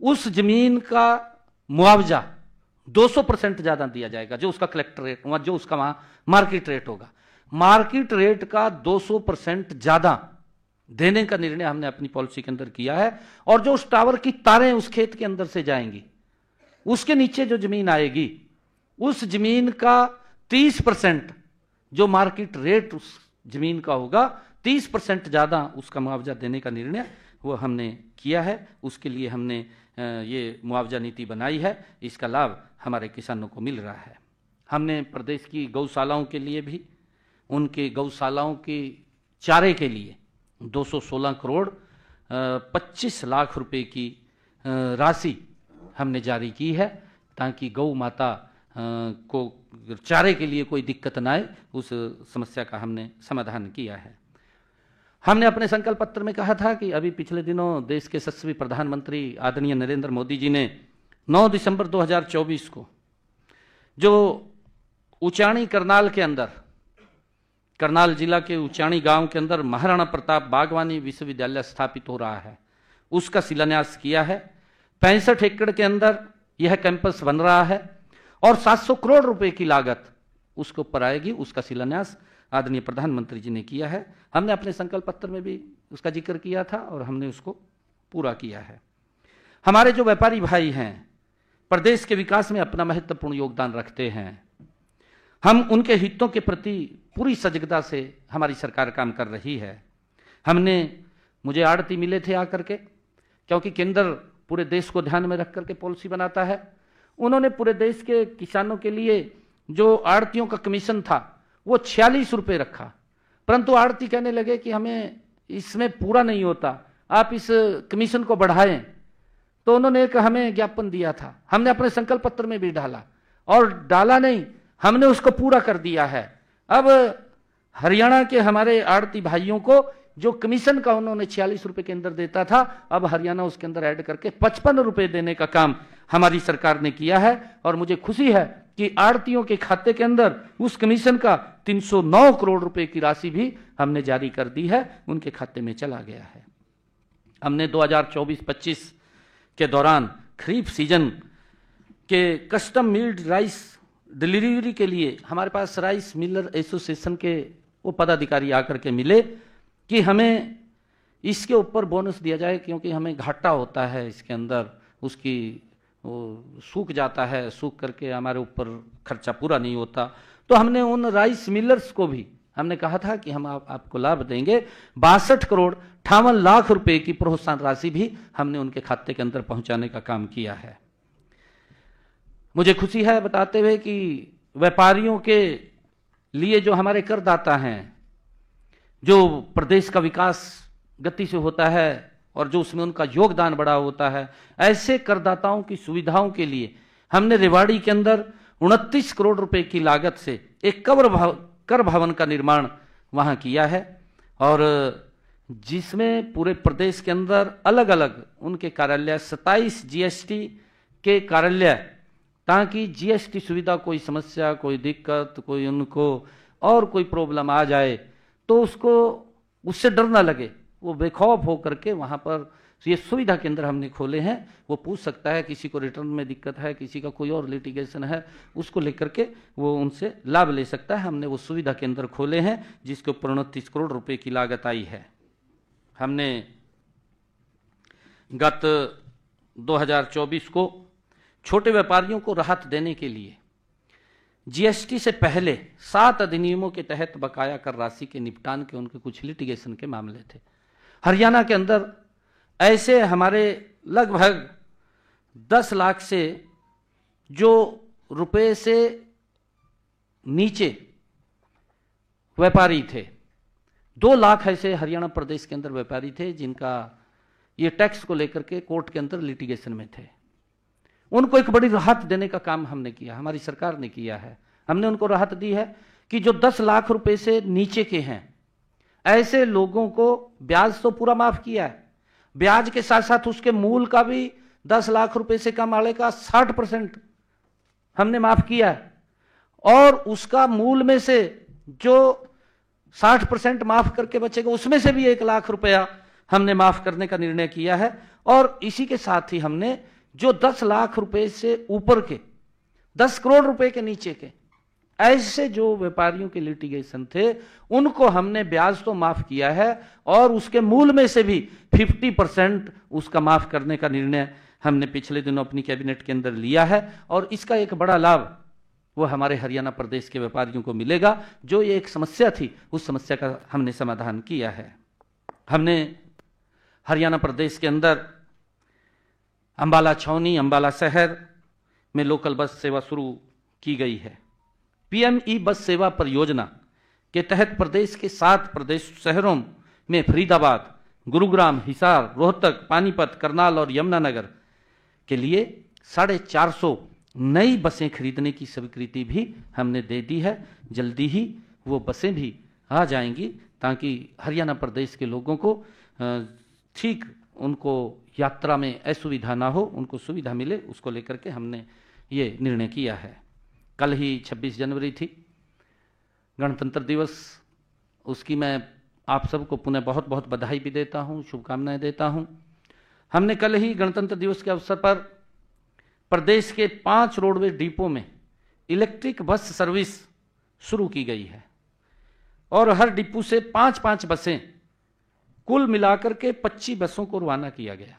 उस जमीन का मुआवजा 200% ज्यादा दिया जाएगा, जो उसका कलेक्टर रेट, जो उसका वहां मार्केट रेट होगा, मार्केट रेट का 200% ज्यादा देने का निर्णय हमने अपनी पॉलिसी के अंदर किया है। और जो उस टावर की तारें उस खेत के अंदर से जाएंगी, उसके नीचे जो जमीन आएगी, उस जमीन का 30% जो मार्केट रेट उस जमीन का होगा, 30% ज्यादा उसका मुआवजा देने का निर्णय वो हमने किया है। उसके लिए हमने ये मुआवजा नीति बनाई है, इसका लाभ हमारे किसानों को मिल रहा है। हमने प्रदेश की गौशालाओं के लिए भी, उनके गौशालाओं के चारे के लिए 216 करोड़ 25 लाख रुपए की राशि हमने जारी की है, ताकि गौ माता को चारे के लिए कोई दिक्कत ना आए, उस समस्या का हमने समाधान किया है। हमने अपने संकल्प पत्र में कहा था कि अभी पिछले दिनों देश के यशस्वी प्रधानमंत्री आदरणीय नरेंद्र मोदी जी ने 9 दिसंबर 2024 को जो उचाणी करनाल के अंदर, करनाल जिला के उचाणी गांव के अंदर महाराणा प्रताप बागवानी विश्वविद्यालय स्थापित हो रहा है, उसका शिलान्यास किया है। 65 एकड़ के अंदर यह कैंपस बन रहा है और 700 करोड़ रुपए की लागत उसके ऊपर आएगी। उसका शिलान्यास आदरणीय प्रधानमंत्री जी ने किया है। हमने अपने संकल्प पत्र में भी उसका जिक्र किया था और हमने उसको पूरा किया है। हमारे जो व्यापारी भाई हैं, प्रदेश के विकास में अपना महत्वपूर्ण योगदान रखते हैं। हम उनके हितों के प्रति पूरी सजगता से हमारी सरकार काम कर रही है। मुझे आड़ती मिले थे आकर के, क्योंकि केंद्र पूरे देश को ध्यान में रख करके पॉलिसी बनाता है। उन्होंने पूरे देश के किसानों के लिए जो आड़तियों का कमीशन था वो 46 रुपए रखा, परंतु आड़ती कहने लगे कि हमें इसमें पूरा नहीं होता, आप इस कमीशन को बढ़ाएं। तो उन्होंने एक हमें ज्ञापन दिया था, हमने अपने संकल्प पत्र में भी डाला, और डाला नहीं, हमने उसको पूरा कर दिया है। अब हरियाणा के हमारे आड़ती भाइयों को जो कमीशन का उन्होंने 46 रुपए के अंदर देता था, अब हरियाणा उसके अंदर ऐड करके 55 रुपए देने का काम हमारी सरकार ने किया है। और मुझे खुशी है कि आड़तियों के खाते के अंदर उस कमीशन का 309 करोड़ रुपए की राशि भी हमने जारी कर दी है, उनके खाते में चला गया है। हमने 2024-25 के दौरान खरीफ सीजन के कस्टम मिल्ड राइस डिलीवरी के लिए हमारे पास राइस मिलर एसोसिएशन के वो पदाधिकारी आकर के मिले कि हमें इसके ऊपर बोनस दिया जाए, क्योंकि हमें घाटा होता है इसके अंदर, उसकी वो सूख जाता है, सूख करके हमारे ऊपर खर्चा पूरा नहीं होता। तो हमने उन राइस मिलर्स को भी हमने कहा था कि हम आपको लाभ देंगे। 62 करोड़ 58 लाख रुपए की प्रोत्साहन राशि भी हमने उनके खाते के अंदर पहुंचाने का काम किया है। मुझे खुशी है बताते हुए कि व्यापारियों के लिए जो हमारे करदाता हैं, जो प्रदेश का विकास गति से होता है और जो उसमें उनका योगदान बड़ा होता है, ऐसे करदाताओं की सुविधाओं के लिए हमने रेवाड़ी के अंदर 29 करोड़ रुपए की लागत से एक कर भवन का निर्माण वहां किया है, और जिसमें पूरे प्रदेश के अंदर अलग अलग उनके कार्यालय 27 जीएसटी के कार्यालय, ताकि जीएसटी सुविधा, कोई समस्या, कोई दिक्कत, कोई उनको और कोई प्रॉब्लम आ जाए तो उसको उससे डर ना लगे, वो बेखौफ होकर के वहां पर ये सुविधा केंद्र हमने खोले हैं। वो पूछ सकता है, किसी को रिटर्न में दिक्कत है, किसी का कोई और लिटिगेशन है, उसको लेकर के वो उनसे लाभ ले सकता है। हमने वो सुविधा केंद्र खोले हैं जिसके ऊपर 29 करोड़ रुपए की लागत आई है। हमने गत 2024 को छोटे व्यापारियों को राहत देने के लिए जीएसटी से पहले 7 अधिनियमों के तहत बकाया कर राशि के निपटान के उनके कुछ लिटिगेशन के मामले थे। हरियाणा के अंदर ऐसे हमारे लगभग 10 लाख से जो रुपए से नीचे व्यापारी थे, 2 लाख ऐसे हरियाणा प्रदेश के अंदर व्यापारी थे जिनका ये टैक्स को लेकर के कोर्ट के अंदर लिटिगेशन में थे। उनको एक बड़ी राहत देने का काम हमने किया, हमारी सरकार ने किया है। हमने उनको राहत दी है कि जो 10 लाख रुपए से नीचे के हैं ऐसे लोगों को ब्याज तो पूरा माफ किया है, ब्याज के साथ साथ उसके मूल का भी 10 लाख रुपए से कम वाले का 60% हमने माफ किया है, और उसका मूल में से जो 60% माफ करके बचेगा उसमें से भी 1 लाख रुपया हमने माफ करने का निर्णय किया है। और इसी के साथ ही हमने जो 10 लाख रुपए से ऊपर के 10 करोड़ रुपए के नीचे के ऐसे जो व्यापारियों के लिटिगेशन थे उनको हमने ब्याज तो माफ किया है और उसके मूल में से भी 50% उसका माफ करने का निर्णय हमने पिछले दिनों अपनी कैबिनेट के अंदर लिया है। और इसका एक बड़ा लाभ वो हमारे हरियाणा प्रदेश के व्यापारियों को मिलेगा। जो ये एक समस्या थी उस समस्या का हमने समाधान किया है। हमने हरियाणा प्रदेश के अंदर अंबाला छावनी, अंबाला शहर में लोकल बस सेवा शुरू की गई है। पीएमई बस सेवा परियोजना के तहत प्रदेश के 7 प्रदेश शहरों में फरीदाबाद, गुरुग्राम, हिसार, रोहतक, पानीपत, करनाल और यमुनानगर के लिए 450 नई बसें खरीदने की स्वीकृति भी हमने दे दी है। जल्दी ही वो बसें भी आ जाएंगी ताकि हरियाणा प्रदेश के लोगों को ठीक उनको यात्रा में असुविधा ना हो, उनको सुविधा मिले, उसको लेकर के हमने ये निर्णय किया है। कल ही 26 जनवरी थी, गणतंत्र दिवस। उसकी मैं आप सबको पुनः बहुत बहुत बधाई भी देता हूँ, शुभकामनाएं देता हूँ। हमने कल ही गणतंत्र दिवस के अवसर पर प्रदेश के 5 रोडवेज डिपो में इलेक्ट्रिक बस सर्विस शुरू की गई है और हर डिपो से 5-5 बसें कुल मिलाकर के 25 बसों को रवाना किया गया।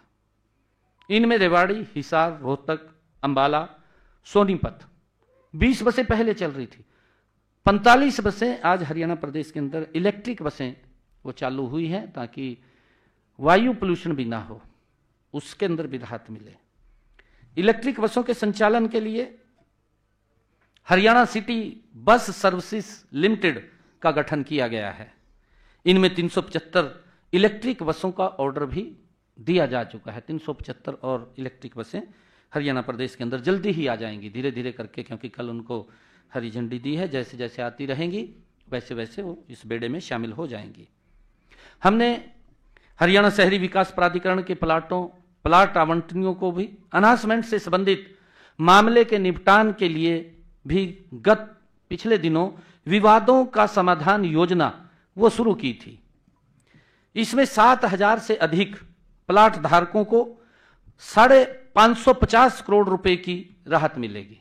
इनमें रेवाड़ी, हिसार, रोहतक, अंबाला, सोनीपत 20 बसें पहले चल रही थी। 45 बसें आज हरियाणा प्रदेश के अंदर इलेक्ट्रिक बसें वो चालू हुई हैं ताकि वायु पोल्यूशन भी ना हो, उसके अंदर भी राहत मिले। इलेक्ट्रिक बसों के संचालन के लिए Haryana city bus services limited का गठन किया गया है। इनमें 375 इलेक्ट्रिक बसों का ऑर्डर भी दिया जा चुका है। 375 और इलेक्ट्रिक बसें हरियाणा प्रदेश के अंदर जल्दी ही आ जाएंगी, धीरे धीरे करके, क्योंकि कल उनको हरी झंडी दी है। जैसे जैसे आती रहेंगी वैसे वैसे वो इस बेड़े में शामिल हो जाएंगी। हमने हरियाणा शहरी विकास प्राधिकरण के प्लाट आवंटनियों को भी अनाउंसमेंट से संबंधित मामले के निपटान के लिए भी पिछले दिनों विवादों का समाधान योजना वो शुरू की थी। इसमें 7,000 से अधिक प्लाट धारकों को 550 करोड़ रुपए की राहत मिलेगी,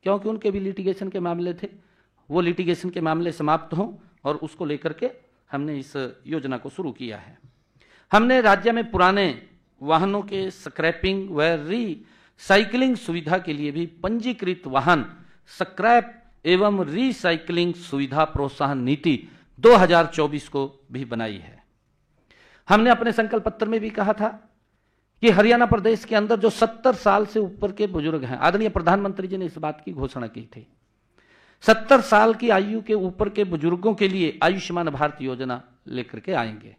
क्योंकि उनके भी लिटिगेशन के मामले थे। वो लिटिगेशन के मामले समाप्त हों और उसको लेकर के हमने इस योजना को शुरू किया है। हमने राज्य में पुराने वाहनों के स्क्रैपिंग व रीसाइक्लिंग सुविधा के लिए भी पंजीकृत वाहन स्क्रैप एवं रीसाइक्लिंग सुविधा प्रोत्साहन नीति 2024 को भी बनाई है। हमने अपने संकल्प पत्र में भी कहा था कि हरियाणा प्रदेश के अंदर जो 70 साल से ऊपर के बुजुर्ग हैं, आदरणीय प्रधानमंत्री जी ने इस बात की घोषणा की थी, 70 साल की आयु के ऊपर के बुजुर्गों के लिए आयुष्मान भारत योजना लेकर के आएंगे।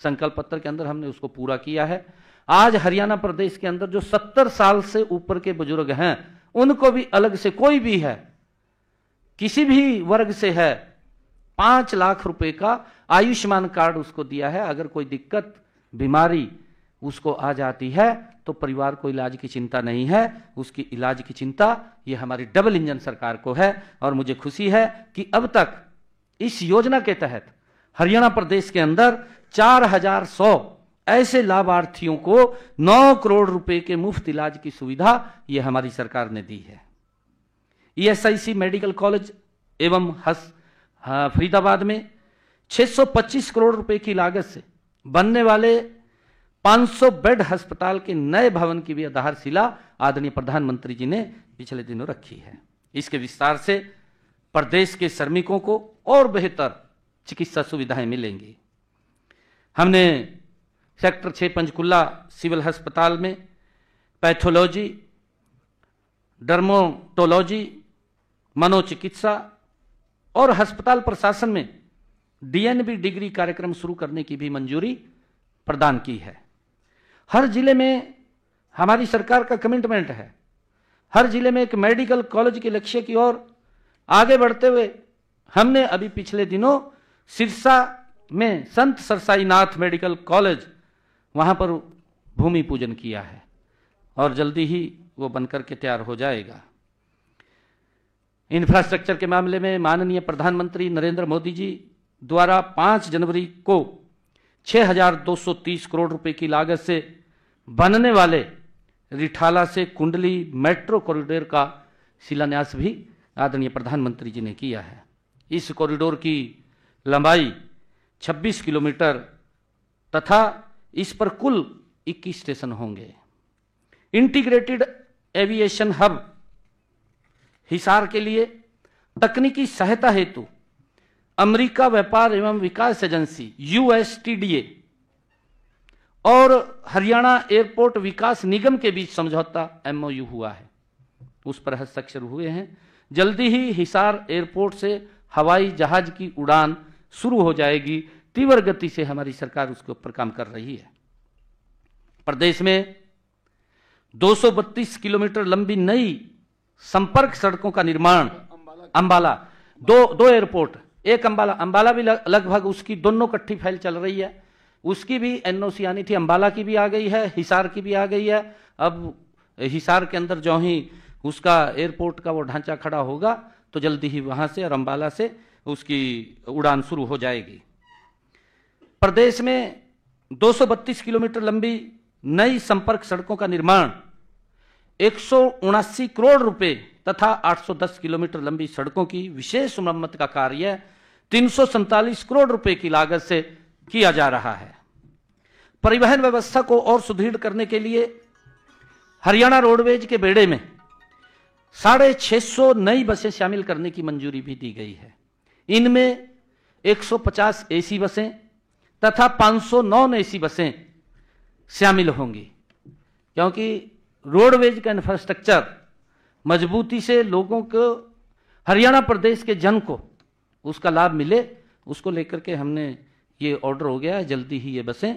संकल्प पत्र के अंदर हमने उसको पूरा किया है। आज हरियाणा प्रदेश के अंदर जो 70 साल से ऊपर के बुजुर्ग हैं उनको भी अलग से, कोई भी है, किसी भी वर्ग से है, 5 लाख रुपए का आयुष्मान कार्ड उसको दिया है। अगर कोई दिक्कत, बीमारी उसको आ जाती है तो परिवार को इलाज की चिंता नहीं है, उसकी इलाज की चिंता ये हमारी डबल इंजन सरकार को है। और मुझे खुशी है कि अब तक इस योजना के तहत हरियाणा प्रदेश के अंदर 4100 ऐसे लाभार्थियों को 9 करोड़ रुपए के मुफ्त इलाज की सुविधा ये हमारी सरकार ने दी है। ईएसआईसी मेडिकल कॉलेज एवं फरीदाबाद में 625 करोड़ रुपए की लागत से बनने वाले 500 बेड अस्पताल के नए भवन की भी आधारशिला आदरणीय प्रधानमंत्री जी ने पिछले दिनों रखी है। इसके विस्तार से प्रदेश के श्रमिकों को और बेहतर चिकित्सा सुविधाएं मिलेंगी। हमने सेक्टर 6 पंचकुला सिविल अस्पताल में पैथोलॉजी, डर्मेटोलॉजी, मनोचिकित्सा और अस्पताल प्रशासन में डीएनबी डिग्री कार्यक्रम शुरू करने की भी मंजूरी प्रदान की है। हर जिले में हमारी सरकार का कमिटमेंट है, हर जिले में एक मेडिकल कॉलेज के लक्ष्य की ओर आगे बढ़ते हुए हमने अभी पिछले दिनों सिरसा में संत सरसाईनाथ मेडिकल कॉलेज वहां पर भूमि पूजन किया है और जल्दी ही वो बनकर के तैयार हो जाएगा। इंफ्रास्ट्रक्चर के मामले में माननीय प्रधानमंत्री नरेंद्र मोदी जी द्वारा 5 जनवरी को 6,230 करोड़ रुपए की लागत से बनने वाले रिठाला से कुंडली मेट्रो कॉरिडोर का शिलान्यास भी आदरणीय प्रधानमंत्री जी ने किया है। इस कॉरिडोर की लंबाई 26 किलोमीटर तथा इस पर कुल 21 स्टेशन होंगे। इंटीग्रेटेड एविएशन हब हिसार के लिए तकनीकी सहायता हेतु अमेरिका व्यापार एवं विकास एजेंसी USTDA और हरियाणा एयरपोर्ट विकास निगम के बीच समझौता MOU हुआ है, उस पर हस्ताक्षर हुए हैं। जल्दी ही हिसार एयरपोर्ट से हवाई जहाज की उड़ान शुरू हो जाएगी। तीव्र गति से हमारी सरकार उसके ऊपर काम कर रही है। प्रदेश में 232 किलोमीटर लंबी नई संपर्क सड़कों का निर्माण, अंबाला दो एयरपोर्ट, एक अंबाला भी लगभग उसकी दोनों इकट्ठी फाइल चल रही है, उसकी भी NOC आनी थी। अंबाला की भी आ गई है, हिसार की भी आ गई है। अब हिसार के अंदर जो ही उसका एयरपोर्ट का वो ढांचा खड़ा होगा तो जल्दी ही वहां से और अंबाला से उसकी उड़ान शुरू हो जाएगी। प्रदेश में 232 किलोमीटर लंबी नई संपर्क सड़कों का निर्माण, 179 करोड़ रुपए तथा 810 किलोमीटर लंबी सड़कों की विशेष मरम्मत का कार्य 347 करोड़ रुपए की लागत से किया जा रहा है। परिवहन व्यवस्था को और सुदृढ़ करने के लिए हरियाणा रोडवेज के बेड़े में 650 नई बसें शामिल करने की मंजूरी भी दी गई है। इनमें 150 AC बसें तथा 500 नॉन AC बसें शामिल होंगी, क्योंकि रोडवेज का इंफ्रास्ट्रक्चर मजबूती से लोगों को, हरियाणा प्रदेश के जन को उसका लाभ मिले, उसको लेकर के हमने ये ऑर्डर हो गया है। जल्दी ही ये बसें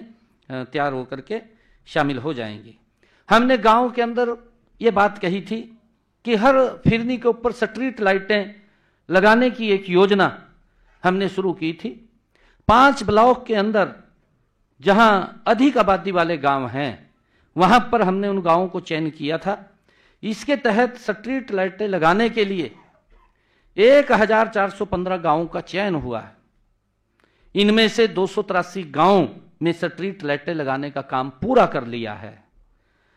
तैयार होकर के शामिल हो जाएंगी। हमने गांव के अंदर ये बात कही थी कि हर फिरनी के ऊपर स्ट्रीट लाइटें लगाने की एक योजना हमने शुरू की थी। 5 ब्लॉक के अंदर जहां अधिक आबादी वाले गांव हैं वहां पर हमने उन गांवों को चयन किया था। इसके तहत स्ट्रीट लाइटें लगाने के लिए 1415 गांवों का चयन हुआ है। इनमें से 283 गांवों में स्ट्रीट लाइटें लगाने का काम पूरा कर लिया है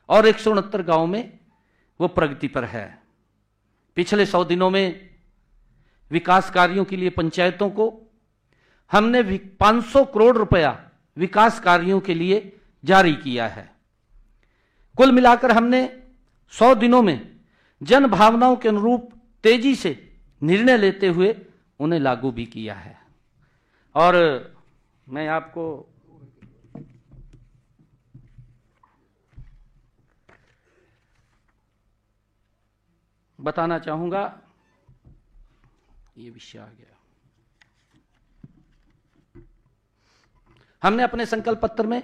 और 169 गांवों में वो प्रगति पर है। पिछले 100 दिनों में विकास कार्यों के लिए पंचायतों को हमने 500 करोड़ रुपया विकास कार्यों के लिए जारी किया है। कुल मिलाकर हमने 100 दिनों में जन भावनाओं के अनुरूप तेजी से निर्णय लेते हुए उन्हें लागू भी किया है। और मैं आपको बताना चाहूंगा, ये विषय आ गया, हमने अपने संकल्प पत्र में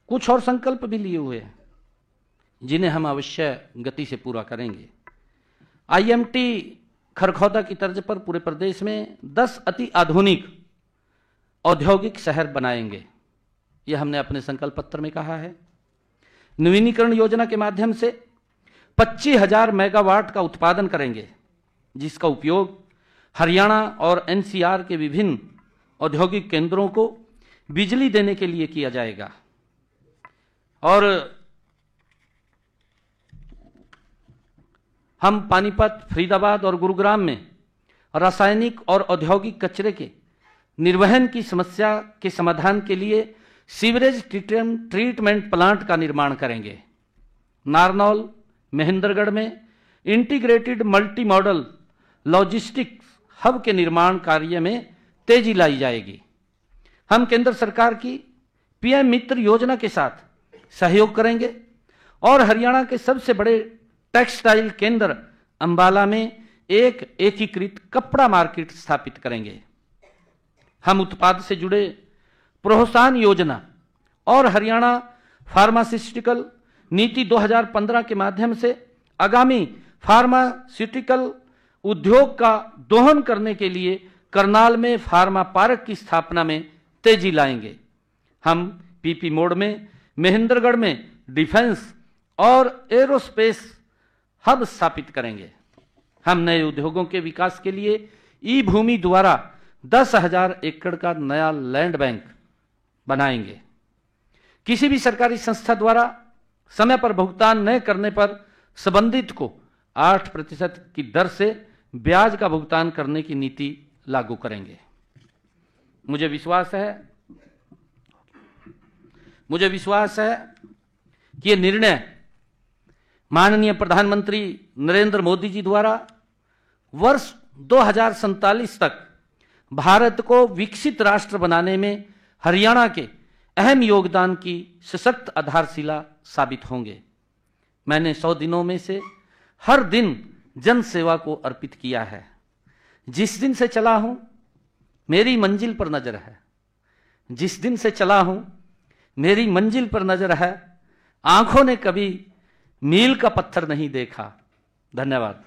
कुछ और संकल्प भी लिए हुए हैं जिन्हें हम अवश्य गति से पूरा करेंगे। IMT खरखौदा की तर्ज पर पूरे प्रदेश में 10 अति आधुनिक औद्योगिक शहर बनाएंगे, यह हमने अपने संकल्प पत्र में कहा है। नवीनीकरण योजना के माध्यम से 25,000 मेगावाट का उत्पादन करेंगे, जिसका उपयोग हरियाणा और NCR के विभिन्न औद्योगिक केंद्रों को बिजली देने के लिए किया जाएगा। और हम पानीपत, फरीदाबाद और गुरुग्राम में रासायनिक और औद्योगिक कचरे के निर्वहन की समस्या के समाधान के लिए सीवरेज ट्रीटमेंट प्लांट का निर्माण करेंगे। नारनौल, महेंद्रगढ़ में integrated multi modal logistics hub के निर्माण कार्य में तेजी लाई जाएगी। हम केंद्र सरकार की पीएम मित्र योजना के साथ सहयोग करेंगे और हरियाणा के सबसे बड़े टेक्सटाइल केंद्र अंबाला में एक एकीकृत कपड़ा मार्केट स्थापित करेंगे। हम उत्पाद से जुड़े प्रोत्साहन योजना और हरियाणा फार्मास्यूटिकल नीति 2015 के माध्यम से आगामी फार्मास्यूटिकल उद्योग का दोहन करने के लिए करनाल में फार्मा पार्क की स्थापना में तेजी लाएंगे। हम पीपी मोड में महेंद्रगढ़ में डिफेंस और एरोस्पेस हब स्थापित करेंगे। हम नए उद्योगों के विकास के लिए ई भूमि द्वारा 10,000 एकड़ का नया लैंड बैंक बनाएंगे। किसी भी सरकारी संस्था द्वारा समय पर भुगतान न करने पर संबंधित को 8% की दर से ब्याज का भुगतान करने की नीति लागू करेंगे। मुझे विश्वास है कि यह निर्णय माननीय प्रधानमंत्री नरेंद्र मोदी जी द्वारा वर्ष 2047 तक भारत को विकसित राष्ट्र बनाने में हरियाणा के अहम योगदान की सशक्त आधारशिला साबित होंगे। मैंने 100 दिनों में से हर दिन जन सेवा को अर्पित किया है। जिस दिन से चला हूं मेरी मंजिल पर नजर है। जिस दिन से चला हूं मेरी मंजिल पर नजर है। आंखों ने कभी मील का पत्थर नहीं देखा। धन्यवाद।